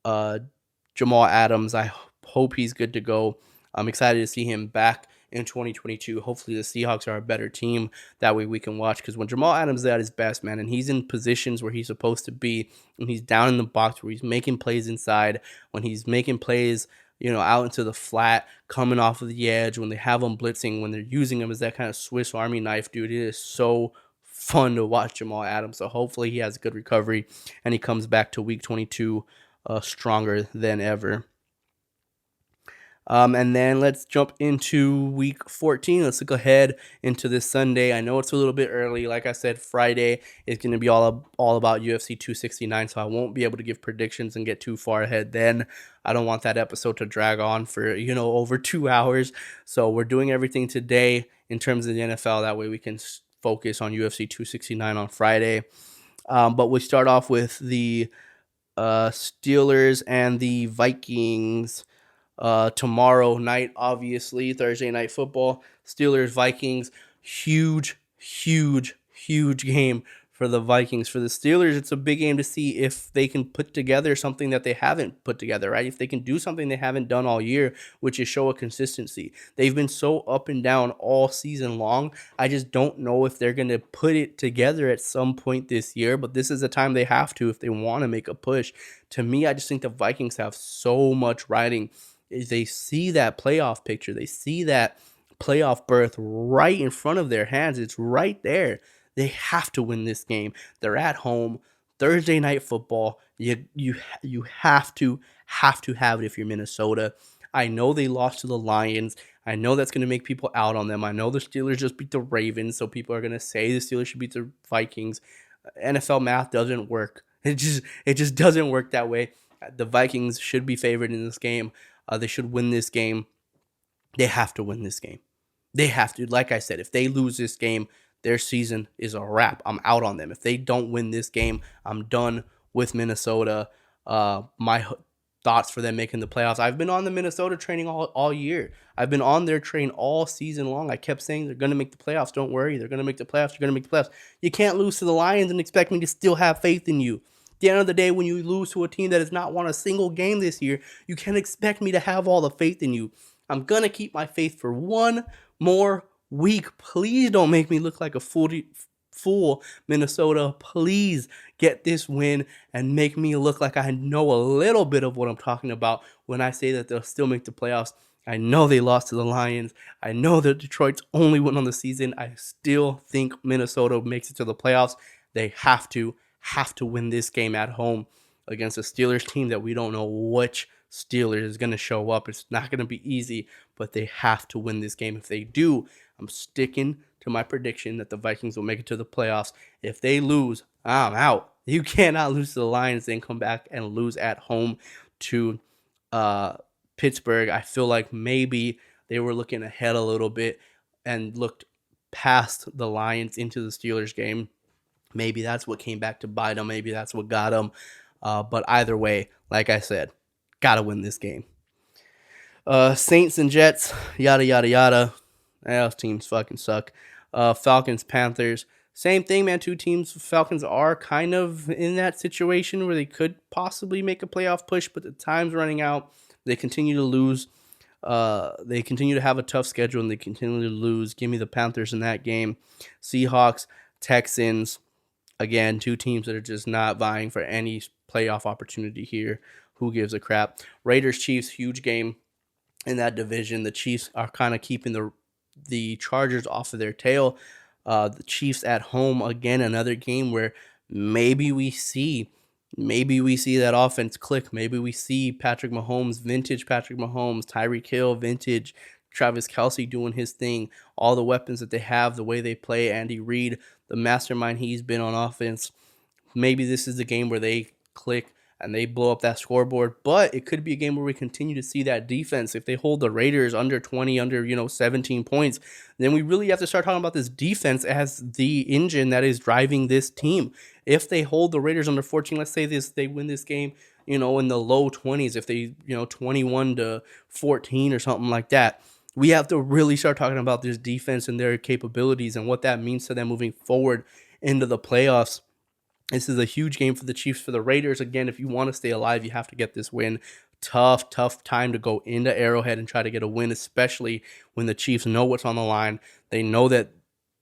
Jamal Adams. I hope he's good to go. I'm excited to see him back in 2022. Hopefully the Seahawks are a better team. That way we can watch, because when Jamal Adams is at his best, man, and he's in positions where he's supposed to be, and he's down in the box where he's making plays inside, when he's making plays, out into the flat, coming off of the edge, when they have him blitzing, when they're using him as that kind of Swiss Army knife, dude, it is so fun to watch Jamal Adams. So hopefully he has a good recovery and he comes back to week 22 stronger than ever. And then let's jump into week 14. Let's look ahead into this Sunday. I know it's a little bit early. Like I said, Friday is going to be all about UFC 269, so I won't be able to give predictions and get too far ahead then. I don't want that episode to drag on for, over 2 hours. So we're doing everything today in terms of the NFL. That way we can focus on UFC 269 on Friday. But we start off with the Steelers and the Vikings tomorrow night, obviously, Thursday night football. Steelers, Vikings, huge game for the Vikings. For the Steelers, it's a big game to see if they can put together something that they haven't put together, right? If they can do something they haven't done all year, which is show a consistency. They've been so up and down all season long. I just don't know if they're going to put it together at some point this year, but this is the time they have to if they want to make a push. To me, I just think the Vikings have so much riding. They see that playoff picture. They see that playoff berth right in front of their hands. It's right there. They have to win this game. They're at home. Thursday night football. You have to have it if you're Minnesota. I know they lost to the Lions. I know that's going to make people out on them. I know the Steelers just beat the Ravens, so people are going to say the Steelers should beat the Vikings. NFL math doesn't work. It just doesn't work that way. The Vikings should be favored in this game. They should win this game. They have to win this game. They have to. Like I said, if they lose this game, their season is a wrap. I'm out on them. If they don't win this game, I'm done with Minnesota. My thoughts for them making the playoffs. I've been on the Minnesota training all year. I've been on their train all season long. I kept saying they're going to make the playoffs. Don't worry. They're going to make the playoffs. You're going to make the playoffs. You can't lose to the Lions and expect me to still have faith in you. At the end of the day, when you lose to a team that has not won a single game this year, you can't expect me to have all the faith in you. I'm going to keep my faith for one more week. Please don't make me look like a fool, Minnesota. Please get this win and make me look like I know a little bit of what I'm talking about when I say that they'll still make the playoffs. I know they lost to the Lions. I know that Detroit's only win on the season. I still think Minnesota makes it to the playoffs. They have to win this game at home against a Steelers team that we don't know which Steelers is going to show up. It's not going to be easy, but they have to win this game. If they do, I'm sticking to my prediction that the Vikings will make it to the playoffs. If they lose, I'm out. You cannot lose to the Lions, then come back and lose at home to Pittsburgh. I feel like maybe they were looking ahead a little bit and looked past the Lions into the Steelers game. Maybe that's what came back to bite them. Maybe that's what got them. But either way, like I said, got to win this game. Saints and Jets, yada, yada, yada. Those teams fucking suck. Falcons, Panthers, same thing, man. Two teams. Falcons are kind of in that situation where they could possibly make a playoff push, but the time's running out. They continue to lose. They continue to have a tough schedule, and they continue to lose. Give me the Panthers in that game. Seahawks, Texans. Again, two teams that are just not vying for any playoff opportunity here. Who gives a crap? Raiders, Chiefs, huge game in that division. The Chiefs are kind of keeping the Chargers off of their tail. The Chiefs at home, again, another game where maybe we see that offense click. Maybe we see Patrick Mahomes, vintage Patrick Mahomes, Tyreek Hill, vintage Travis Kelce doing his thing. All the weapons that they have, the way they play, Andy Reid, the mastermind he's been on offense. Maybe this is the game where they click and they blow up that scoreboard, but it could be a game where we continue to see that defense. If they hold the Raiders under 20, under 17 points, then we really have to start talking about this defense as the engine that is driving this team. If they hold the Raiders under 14, let's say they win this game, in the low 20s, if they, 21-14 or something like that, we have to really start talking about this defense and their capabilities and what that means to them moving forward into the playoffs. This is a huge game for the Chiefs. For the Raiders, again, if you want to stay alive, you have to get this win. Tough time to go into Arrowhead and try to get a win, especially when the Chiefs know what's on the line. They know that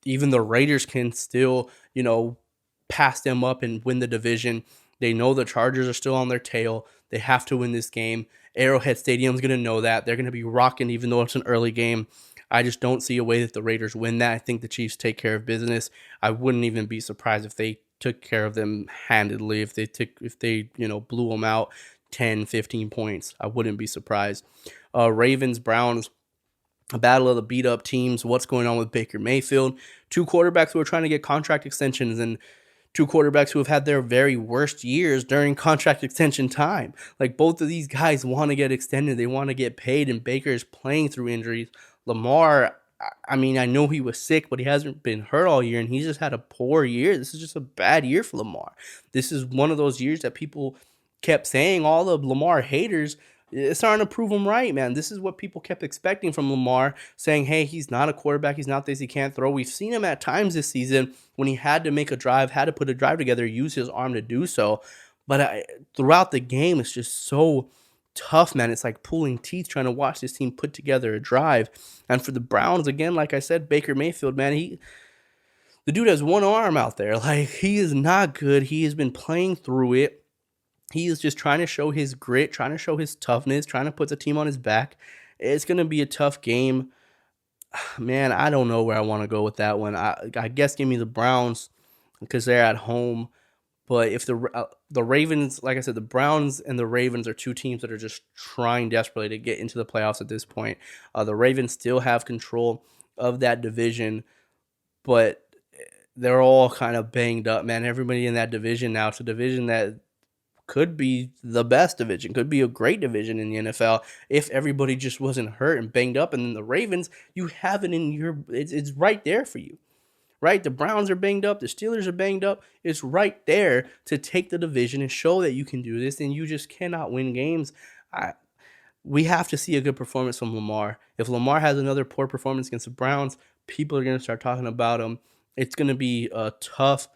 even the Raiders can still, pass them up and win the division. They know the Chargers are still on their tail. They have to win this game. Arrowhead Stadium's going to know that. They're going to be rocking even though it's an early game. I just don't see a way that the Raiders win that. I think the Chiefs take care of business. I wouldn't even be surprised if they took care of them handedly, if they blew them out 10, 15 points. I wouldn't be surprised. Ravens, Browns, a battle of the beat up teams. What's going on with Baker Mayfield? Two quarterbacks who are trying to get contract extensions, and two quarterbacks who have had their very worst years during contract extension time. Like, both of these guys want to get extended. They want to get paid, and Baker is playing through injuries. Lamar, I know he was sick, but he hasn't been hurt all year, and he's just had a poor year. This is just a bad year for Lamar. This is one of those years that people kept saying, all the Lamar haters, it's starting to prove him right, man. This is what people kept expecting from Lamar, saying, hey, he's not a quarterback. He's not this. He can't throw. We've seen him at times this season when he had to make a drive, had to put a drive together, use his arm to do so. But throughout the game, it's just so tough, man. It's like pulling teeth trying to watch this team put together a drive. And for the Browns, again, like I said, Baker Mayfield, man, the dude has one arm out there. Like, he is not good. He has been playing through it. He is just trying to show his grit, trying to show his toughness, trying to put the team on his back. It's going to be a tough game. Man, I don't know where I want to go with that one. I guess give me the Browns because they're at home. But if the Ravens, like I said, the Browns and the Ravens are two teams that are just trying desperately to get into the playoffs at this point. The Ravens still have control of that division, but they're all kind of banged up, man. Everybody in that division now, it's a division that could be the best division, could be a great division in the NFL if everybody just wasn't hurt and banged up. And then the Ravens, you have it in it's right there for you. Right? The Browns are banged up. The Steelers are banged up. It's right there to take the division and show that you can do this, and you just cannot win games. We have to see a good performance from Lamar. If Lamar has another poor performance against the Browns, people are going to start talking about him. It's going to be a tough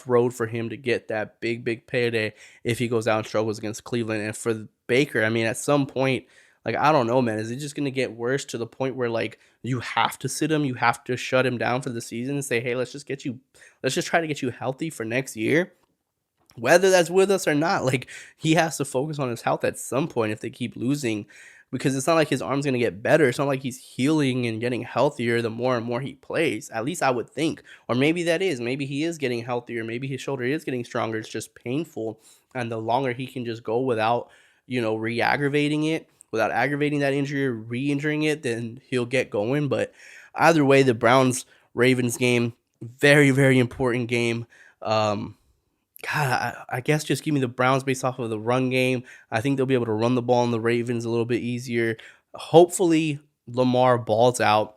road for him to get that big payday if he goes out and struggles against Cleveland. And for Baker, I mean, at some point, like, I don't know, man. Is it just going to get worse to the point where, like, you have to sit him, you have to shut him down for the season and say, hey, let's just try to get you healthy for next year? Whether that's with us or not, like, he has to focus on his health at some point if they keep losing, because it's not like his arm's going to get better. It's not like he's healing and getting healthier the more and more he plays. At least I would think. Or maybe maybe he is getting healthier. Maybe his shoulder is getting stronger. It's just painful. And the longer he can just go without, re-aggravating it, without aggravating that injury or re-injuring it, then he'll get going. But either way, the Browns-Ravens game, very, very important game. I guess just give me the Browns based off of the run game. I think they'll be able to run the ball on the Ravens a little bit easier. Hopefully, Lamar balls out.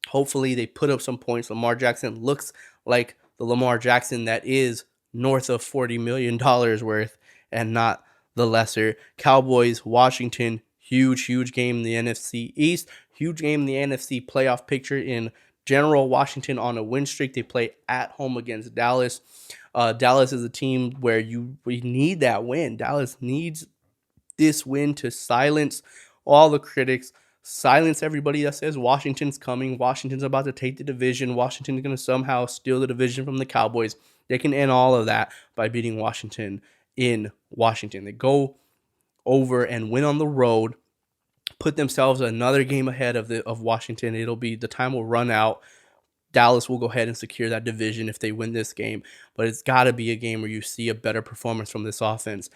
Hopefully, they put up some points. Lamar Jackson looks like the Lamar Jackson that is north of $40 million worth and not the lesser. Cowboys, Washington, huge game in the NFC East. Huge game in the NFC playoff picture in general. Washington on a win streak. They play at home against Dallas. Dallas is a team where we need that win. Dallas needs this win to silence all the critics, silence everybody that says Washington's coming. Washington's about to take the division. Washington's going to somehow steal the division from the Cowboys. They can end all of that by beating Washington in Washington. They go over and win on the road, put themselves another game ahead of Washington. The time will run out. Dallas will go ahead and secure that division if they win this game. But it's got to be a game where you see a better performance from this offense.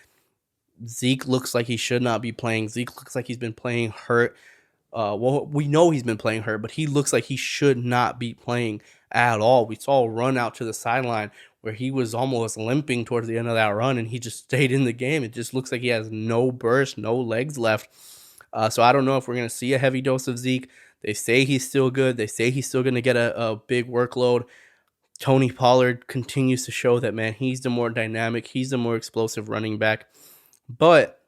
Zeke looks like he should not be playing. Zeke looks like he's been playing hurt. We know he's been playing hurt, but he looks like he should not be playing at all. We saw a run out to the sideline where he was almost limping towards the end of that run, and he just stayed in the game. It just looks like he has no burst, no legs left. So I don't know if we're going to see a heavy dose of Zeke. They say he's still good. They say he's still going to get a big workload. Tony Pollard continues to show that, man, he's the more dynamic, he's the more explosive running back. But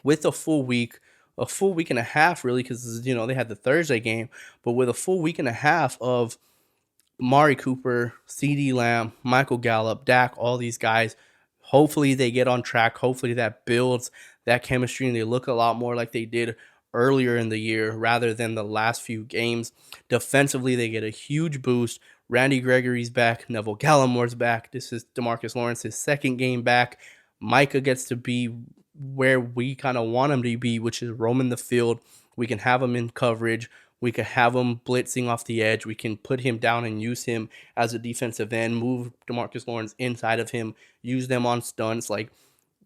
with a full week and a half, really, because, they had the Thursday game, but with a full week and a half of Amari Cooper, CeeDee Lamb, Michael Gallup, Dak, all these guys, hopefully they get on track. Hopefully that builds that chemistry and they look a lot more like they did earlier in the year rather than the last few games. Defensively, they get a huge boost. Randy Gregory's back. Neville Gallimore's back. This is DeMarcus Lawrence's second game back. Micah gets to be where we kind of want him to be, which is roaming the field. We can have him in coverage. We can have him blitzing off the edge. We can put him down and use him as a defensive end, move DeMarcus Lawrence inside of him, use them on stunts. Like,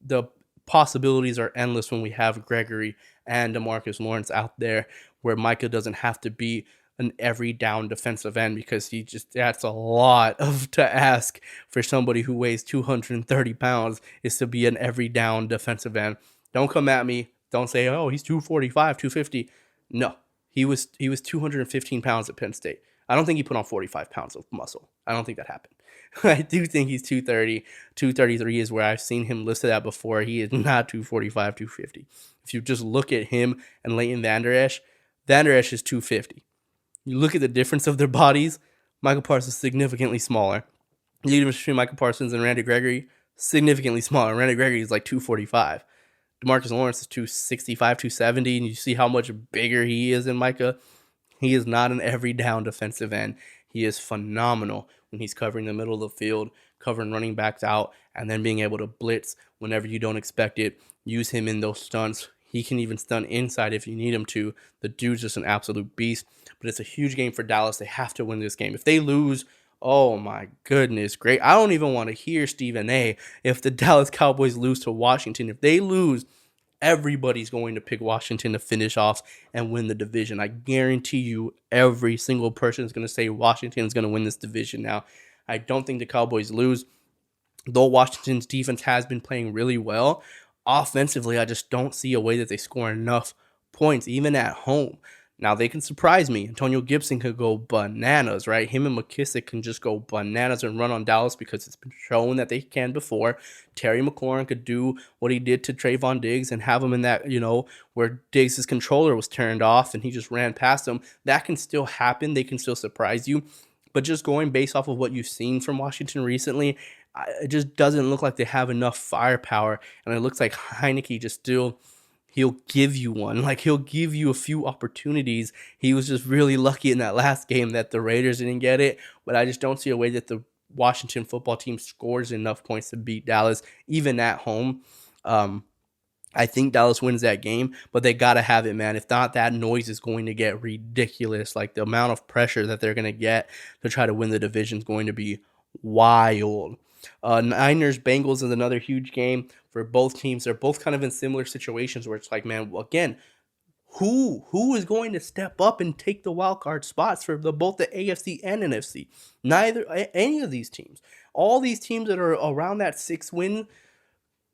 the possibilities are endless when we have Gregory and DeMarcus Lawrence out there, where Micah doesn't have to be an every down defensive end, because that's a lot to ask for somebody who weighs 230 pounds is to be an every down defensive end. Don't come at me. Don't say, oh, he's 245, 250. No, he was 215 pounds at Penn State. I don't think he put on 45 pounds of muscle. I don't think that happened. I do think he's 230. 233 is where I've seen him listed at before. He is not 245, 250. If you just look at him and Leighton Vander Esch is 250. You look at the difference of their bodies, Michael Parsons is significantly smaller. The difference between Michael Parsons and Randy Gregory, significantly smaller. Randy Gregory is like 245. DeMarcus Lawrence is 265, 270, and you see how much bigger he is than Micah. He is not an every down defensive end. He is phenomenal when he's covering the middle of the field, covering running backs out, and then being able to blitz whenever you don't expect it. Use him in those stunts. He can even stunt inside if you need him to. The dude's just an absolute beast. But it's a huge game for Dallas. They have to win this game. If they lose, oh my goodness, great. I don't even want to hear Stephen A. If the Dallas Cowboys lose to Washington. If they lose, everybody's going to pick Washington to finish off and win the division. I guarantee you every single person is going to say Washington is going to win this division now. I don't think the Cowboys lose. Though Washington's defense has been playing really well, offensively, I just don't see a way that they score enough points, even at home. Now, they can surprise me. Antonio Gibson could go bananas, right? Him and McKissick can just go bananas and run on Dallas because it's been shown that they can before. Terry McLaurin could do what he did to Trayvon Diggs and have him in that, where Diggs' controller was turned off and he just ran past him. That can still happen. They can still surprise you. But just going based off of what you've seen from Washington recently, it just doesn't look like they have enough firepower. And it looks like Heineke just still... he'll give you one. Like, he'll give you a few opportunities. He was just really lucky in that last game that the Raiders didn't get it. But I just don't see a way that the Washington football team scores enough points to beat Dallas, even at home. I think Dallas wins that game, but they got to have it, man. If not, that noise is going to get ridiculous. Like, the amount of pressure that they're going to get to try to win the division is going to be wild. Niners-Bengals is another huge game for both teams. They're both kind of in similar situations where it's like, man, again, who is going to step up and take the wild card spots for both the AFC and NFC? Any of these teams. All these teams that are around that 6-win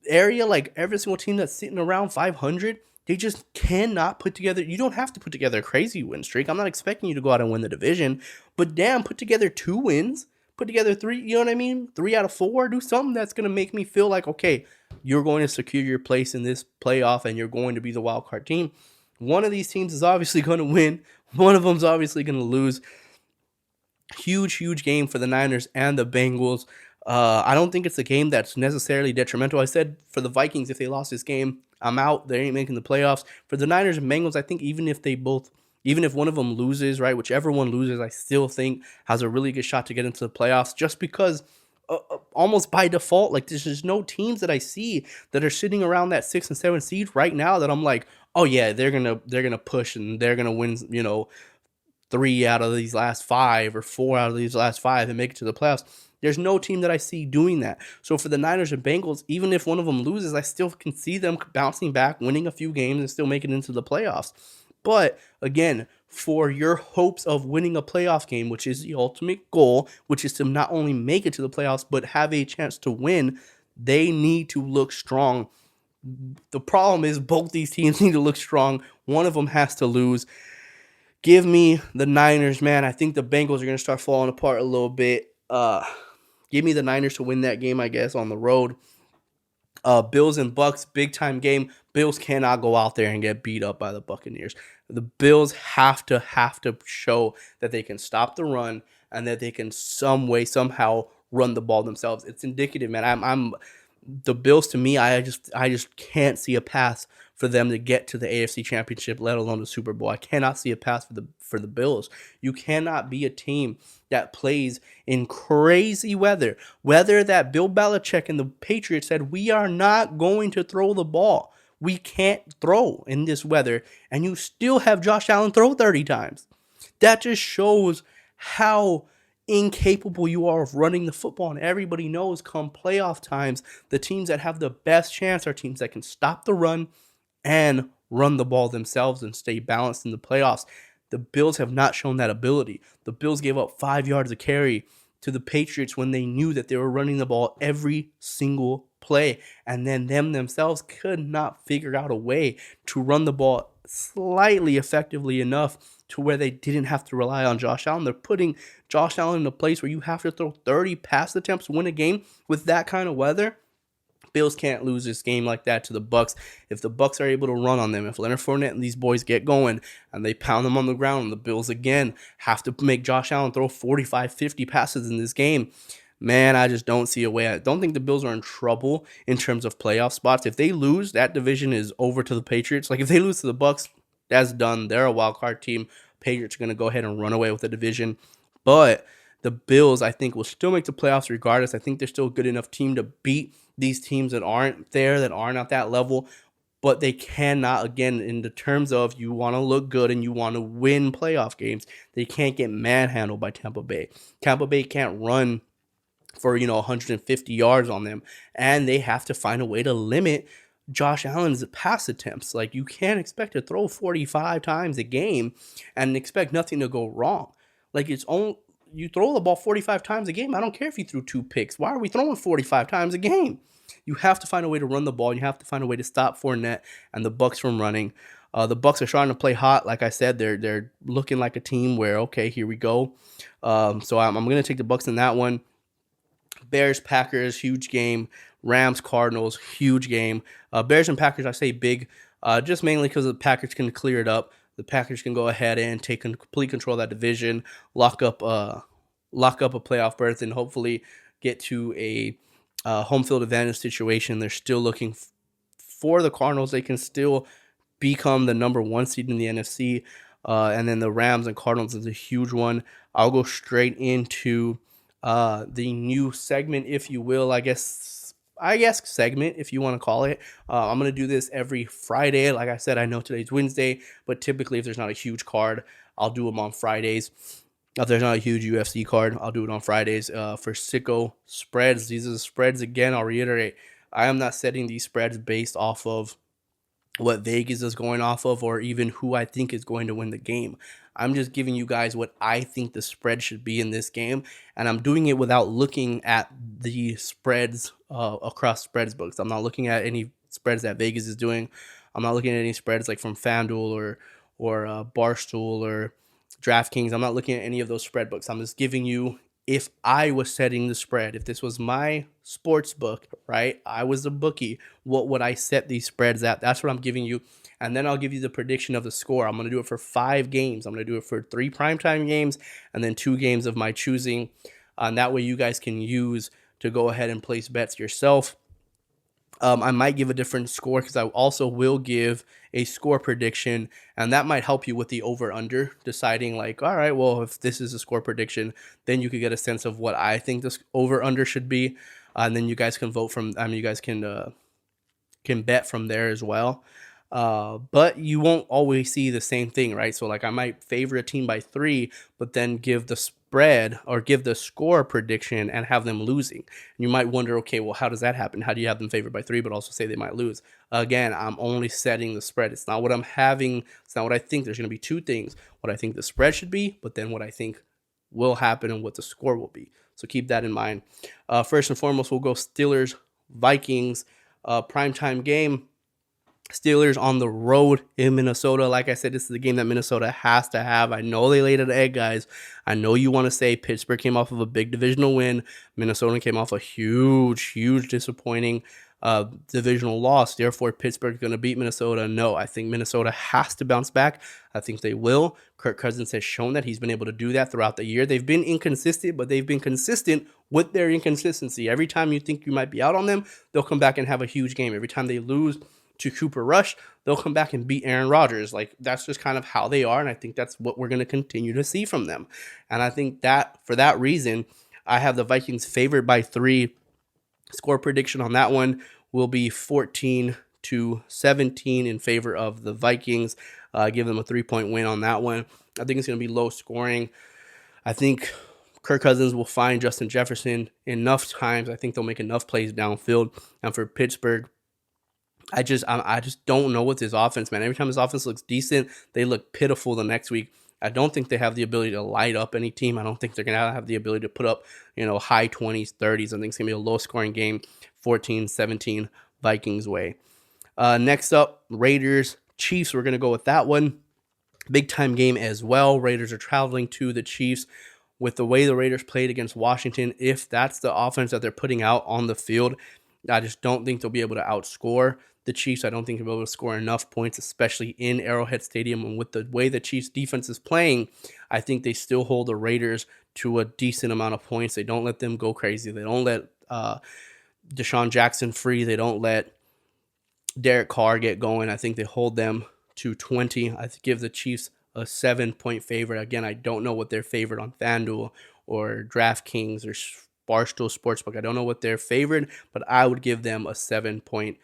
area, like every single team that's sitting around 500, they just cannot put together. You don't have to put together a crazy win streak. I'm not expecting you to go out and win the division, but damn, put together 2 wins. Put together 3, you know what I mean? 3 out of 4. Do something that's going to make me feel like, okay, you're going to secure your place in this playoff and you're going to be the wild card team. One of these teams is obviously going to win. One of them's obviously going to lose. Huge game for the Niners and the Bengals. I don't think it's a game that's necessarily detrimental. I said for the Vikings, if they lost this game, I'm out. They ain't making the playoffs. For the Niners and Bengals, I think even if one of them loses, right, whichever one loses, I still think has a really good shot to get into the playoffs just because almost by default, like there's just no teams that I see that are sitting around that 6 and 7 seed right now that I'm like, oh yeah, they're gonna push and they're gonna win, 3 out of these last 5 or 4 out of these last 5 and make it to the playoffs. There's no team that I see doing that. So for the Niners and Bengals, even if one of them loses, I still can see them bouncing back, winning a few games, and still making it into the playoffs. But again, for your hopes of winning a playoff game, which is the ultimate goal, which is to not only make it to the playoffs, but have a chance to win, they need to look strong. The problem is both these teams need to look strong. One of them has to lose. Give me the Niners, man. I think the Bengals are going to start falling apart a little bit. Give me the Niners to win that game, I guess, on the road. Bills and Bucks, big time game. Bills cannot go out there and get beat up by the Buccaneers. The Bills have to show that they can stop the run and that they can somehow run the ball themselves. It's indicative, man. The Bills, to me, I just can't see a path for them to get to the AFC Championship, let alone the Super Bowl. I cannot see a path for the Bills. You cannot be a team that plays in crazy weather that Bill Belichick and the Patriots said, we are not going to throw the ball. We can't throw in this weather, and you still have Josh Allen throw 30 times. That just shows how incapable you are of running the football, and everybody knows come playoff times, the teams that have the best chance are teams that can stop the run and run the ball themselves and stay balanced in the playoffs. The Bills have not shown that ability. The Bills gave up 5 yards of carry to the Patriots when they knew that they were running the ball every single play, and then themselves could not figure out a way to run the ball slightly effectively enough to where they didn't have to rely on Josh Allen. They're putting Josh Allen in a place where you have to throw 30 pass attempts to win a game with that kind of weather. Bills can't lose this game like that to the Bucs. If the Bucs are able to run on them, if Leonard Fournette and these boys get going and they pound them on the ground, and the Bills again have to make Josh Allen throw 45, 50 passes in this game, man, I just don't see a way. I don't think the Bills are in trouble in terms of playoff spots. If they lose, that division is over to the Patriots. Like if they lose to the Bucs, that's done. They're a wild card team. Patriots are going to go ahead and run away with the division. But the Bills, I think, will still make the playoffs regardless. I think they're still a good enough team to beat these teams that aren't there, that aren't at that level. But they cannot, again, in the terms of you want to look good and you want to win playoff games, they can't get manhandled by Tampa Bay. Tampa Bay can't run for 150 yards on them, and they have to find a way to limit Josh Allen's pass attempts. Like, you can't expect to throw 45 times a game and expect nothing to go wrong. Like, it's only you throw the ball 45 times a game. I don't care if you threw 2 picks. Why are we throwing 45 times a game? You have to find a way to run the ball. You have to find a way to stop Fournette and the Bucs from running. The Bucs are trying to play hot. Like I said, they're looking like a team where, okay, here we go. So I'm going to take the Bucs in that one. Bears, Packers, huge game. Rams, Cardinals, huge game. Bears and Packers, I say big, just mainly because the Packers can clear it up. The Packers can go ahead and take complete control of that division, lock up a playoff berth, and hopefully get to a home field advantage situation. They're still looking for the Cardinals. They can still become the number 1 seed in the NFC. And then the Rams and Cardinals is a huge one. I'll go straight into the new segment, if you will, I guess segment, if you want to call it. I'm going to do this every Friday. Like I said, I know today's Wednesday, but typically if there's not a huge card, I'll do them on Fridays. If there's not a huge UFC card, I'll do it on Fridays. For Sicko Spreads, these are the spreads. Again, I'll reiterate, I am not setting these spreads based off of what Vegas is going off of or even who I think is going to win the game. I'm just giving you guys what I think the spread should be in this game, and I'm doing it without looking at the spreads across spreads books. I'm not looking at any spreads that Vegas is doing. I'm not looking at any spreads like from FanDuel or Barstool or DraftKings. I'm not looking at any of those spread books. I'm just giving you, if I was setting the spread, if this was my sports book, right, I was the bookie, what would I set these spreads at? That's what I'm giving you. And then I'll give you the prediction of the score. I'm going to do it for 5 games. I'm going to do it for 3 primetime games and then 2 games of my choosing. And that way you guys can use to go ahead and place bets yourself. I might give a different score because I also will give a score prediction, and that might help you with the over-under, deciding like, all right, well, if this is a score prediction, then you could get a sense of what I think this over-under should be, and then you guys can vote from. You guys can bet from there as well. But you won't always see the same thing, right? So like I might favor a team by 3, but then give the spread or give the score prediction and have them losing. And you might wonder, okay, well, how does that happen? How do you have them favored by 3, but also say they might lose? Again, I'm only setting the spread. It's not what I'm having. It's not what I think. There's going to be 2 things. What I think the spread should be, but then what I think will happen and what the score will be. So keep that in mind. First and foremost, we'll go Steelers, Vikings, primetime game. Steelers on the road in Minnesota. Like I said, this is the game that Minnesota has to have. I know they laid an egg, guys. I know you want to say Pittsburgh came off of a big divisional win. Minnesota came off a huge disappointing divisional loss. Therefore, Pittsburgh's going to beat Minnesota. No, I think Minnesota has to bounce back. I think they will. Kirk Cousins has shown that he's been able to do that throughout the year. They've been inconsistent, but they've been consistent with their inconsistency. Every time you think you might be out on them, they'll come back and have a huge game. Every time they lose to Cooper Rush, they'll come back and beat Aaron Rodgers. Like, that's just kind of how they are, and I think that's what we're going to continue to see from them. And I think that for that reason, I have the Vikings favored by 3. Score prediction on that one will be 14-17 in favor of the Vikings. Give them a 3-point win on that one. I think it's going to be low scoring. I think Kirk Cousins will find Justin Jefferson enough times. I think they'll make enough plays downfield. And for Pittsburgh, I just don't know with this offense, man. Every time this offense looks decent, they look pitiful the next week. I don't think they have the ability to light up any team. I don't think they're going to have the ability to put up, high 20s, 30s. I think it's going to be a low-scoring game, 14-17 Vikings way. Next up, Raiders, Chiefs, we're going to go with that one. Big time game as well. Raiders are traveling to the Chiefs. With the way the Raiders played against Washington, if that's the offense that they're putting out on the field, I just don't think they'll be able to outscore the Chiefs. I don't think they'll be able to score enough points, especially in Arrowhead Stadium. And with the way the Chiefs defense is playing, I think they still hold the Raiders to a decent amount of points. They don't let them go crazy. They don't let Deshaun Jackson free. They don't let Derek Carr get going. I think they hold them to 20. I give the Chiefs a 7-point favorite. Again, I don't know what they're favored on FanDuel or DraftKings or Barstool Sportsbook. I don't know what they're favored, but I would give them a 7-point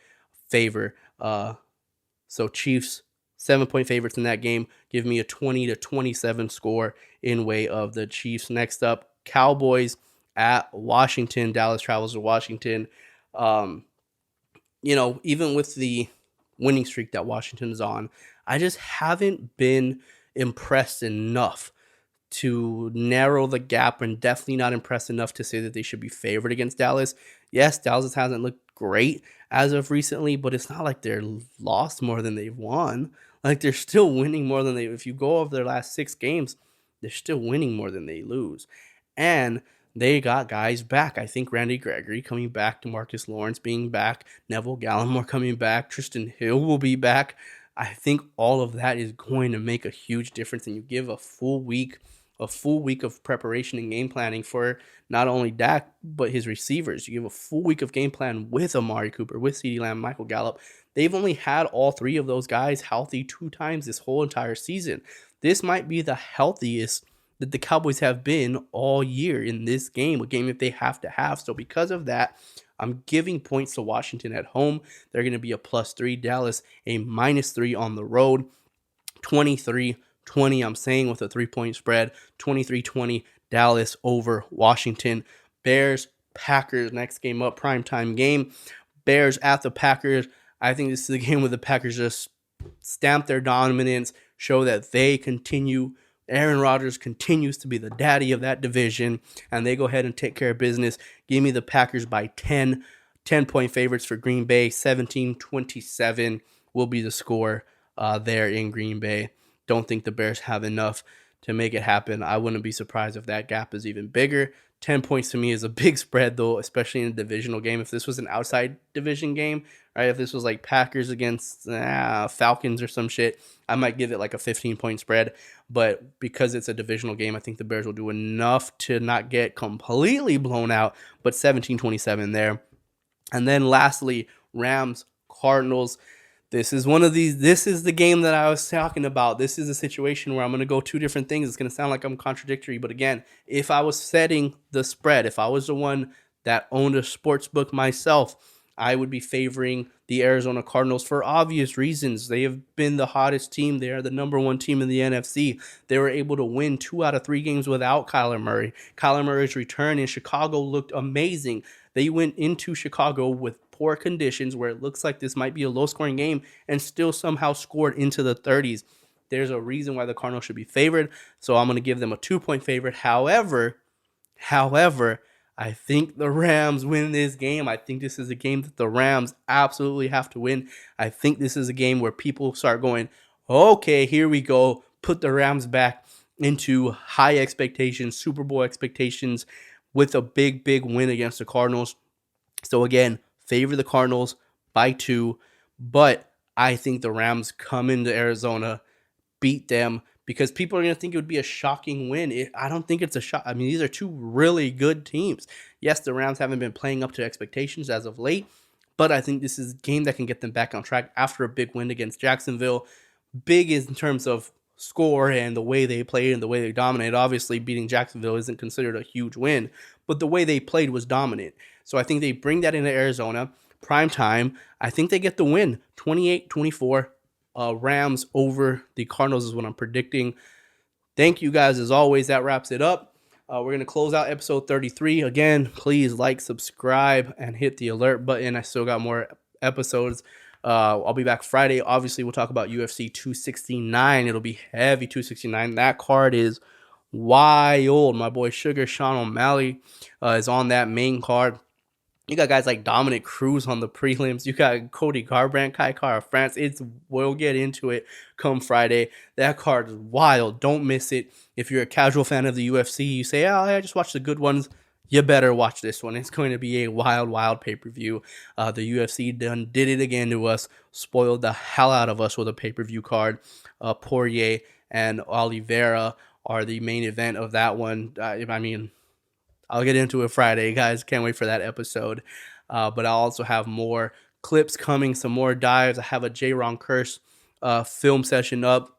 favor. So Chiefs, 7-point favorites in that game. Give me a 20-27 score in way of the Chiefs. Next up, Cowboys at Washington. Dallas travels to Washington. Even with the winning streak that Washington is on, I just haven't been impressed enough to narrow the gap, and definitely not impressed enough to say that they should be favored against Dallas. Yes, Dallas hasn't looked great as of recently, but it's not like they're lost more than they've won. Like, they're still winning more than if you go over their last 6 games, they're still winning more than they lose. And they got guys back. I think Randy Gregory coming back, DeMarcus Lawrence being back, Neville Gallimore coming back, Tristan Hill will be back. I think all of that is going to make a huge difference, and you give a full week of preparation and game planning for not only Dak, but his receivers. You give a full week of game plan with Amari Cooper, with CeeDee Lamb, Michael Gallup. They've only had all 3 of those guys healthy 2 times this whole entire season. This might be the healthiest that the Cowboys have been all year in this game, a game that they have to have. So because of that, I'm giving points to Washington at home. They're going to be a +3. Dallas, a -3 on the road. 23-20, I'm saying, with a 3-point spread. 23-20, Dallas over Washington. Bears, Packers, next game up, primetime game. Bears at the Packers. I think this is a game where the Packers just stamp their dominance, show that they continue. Aaron Rodgers continues to be the daddy of that division, and they go ahead and take care of business. Give me the Packers by 10. 10-point favorites for Green Bay. 17-27 will be the score there in Green Bay. Don't think the Bears have enough to make it happen. I wouldn't be surprised if that gap is even bigger. 10 points to me is a big spread, though, especially in a divisional game. If this was an outside division game, right? If this was like Packers against Falcons or some shit, I might give it like a 15-point spread. But because it's a divisional game, I think the Bears will do enough to not get completely blown out, but 17-27 there. And then lastly, Rams, Cardinals. This is the game that I was talking about. This is a situation where I'm going to go 2 different things. It's going to sound like I'm contradictory, but again, if I was setting the spread, if I was the one that owned a sports book myself, I would be favoring the Arizona Cardinals for obvious reasons. They have been the hottest team. They are the number 1 team in the NFC. They were able to win 2 out of 3 games without Kyler Murray. Kyler Murray's return in Chicago looked amazing. They went into Chicago with poor conditions where it looks like this might be a low-scoring game and still somehow scored into the 30s. There's a reason why the Cardinals should be favored, so I'm going to give them a 2-point favorite. However, I think the Rams win this game. I think this is a game that the Rams absolutely have to win. I think this is a game where people start going, okay, here we go. Put the Rams back into high expectations, Super Bowl expectations, with a big, big win against the Cardinals. So again, favor the Cardinals by 2, but I think the Rams come into Arizona, beat them, because people are going to think it would be a shocking win. I don't think it's a shock. I mean, these are 2 really good teams. Yes, the Rams haven't been playing up to expectations as of late, but I think this is a game that can get them back on track after a big win against Jacksonville. Big is in terms of score and the way they played and the way they dominated. Obviously, beating Jacksonville isn't considered a huge win, but the way they played was dominant. So I think they bring that into Arizona. Prime time, I think they get the win. 28-24. Rams over the Cardinals is what I'm predicting. Thank you guys as always. That wraps it up. We're going to close out episode 33. Again, please like, subscribe, and hit the alert button. I still got more episodes. I'll be back Friday. Obviously, we'll talk about UFC 269. It'll be heavy 269. That card is wild. My boy Sugar Sean O'Malley is on that main card. You got guys like Dominic Cruz on the prelims. You got Cody Garbrandt, Kai Kara France. We'll get into it come Friday. That card is wild. Don't miss it. If you're a casual fan of the UFC, you say, "Oh, I just watched the good ones." You better watch this one. It's going to be a wild, wild pay-per-view. The UFC did it again to us. Spoiled the hell out of us with a pay-per-view card. Poirier and Oliveira are the main event of that one. I'll get into it Friday, guys. Can't wait for that episode. But I'll also have more clips coming, some more dives. I have a J-Ron Curse film session up.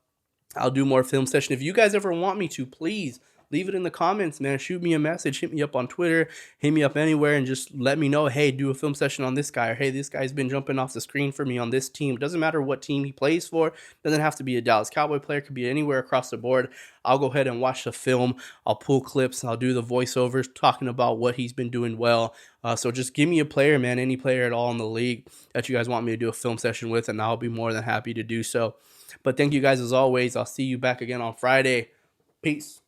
I'll do more film session. If you guys ever want me to, please leave it in the comments, man. Shoot me a message. Hit me up on Twitter. Hit me up anywhere and just let me know, hey, do a film session on this guy. Or, hey, this guy's been jumping off the screen for me on this team. It doesn't matter what team he plays for. Doesn't have to be a Dallas Cowboy player. Could be anywhere across the board. I'll go ahead and watch the film. I'll pull clips. I'll do the voiceovers talking about what he's been doing well. So just give me a player, man, any player at all in the league that you guys want me to do a film session with, and I'll be more than happy to do so. But thank you guys as always. I'll see you back again on Friday. Peace.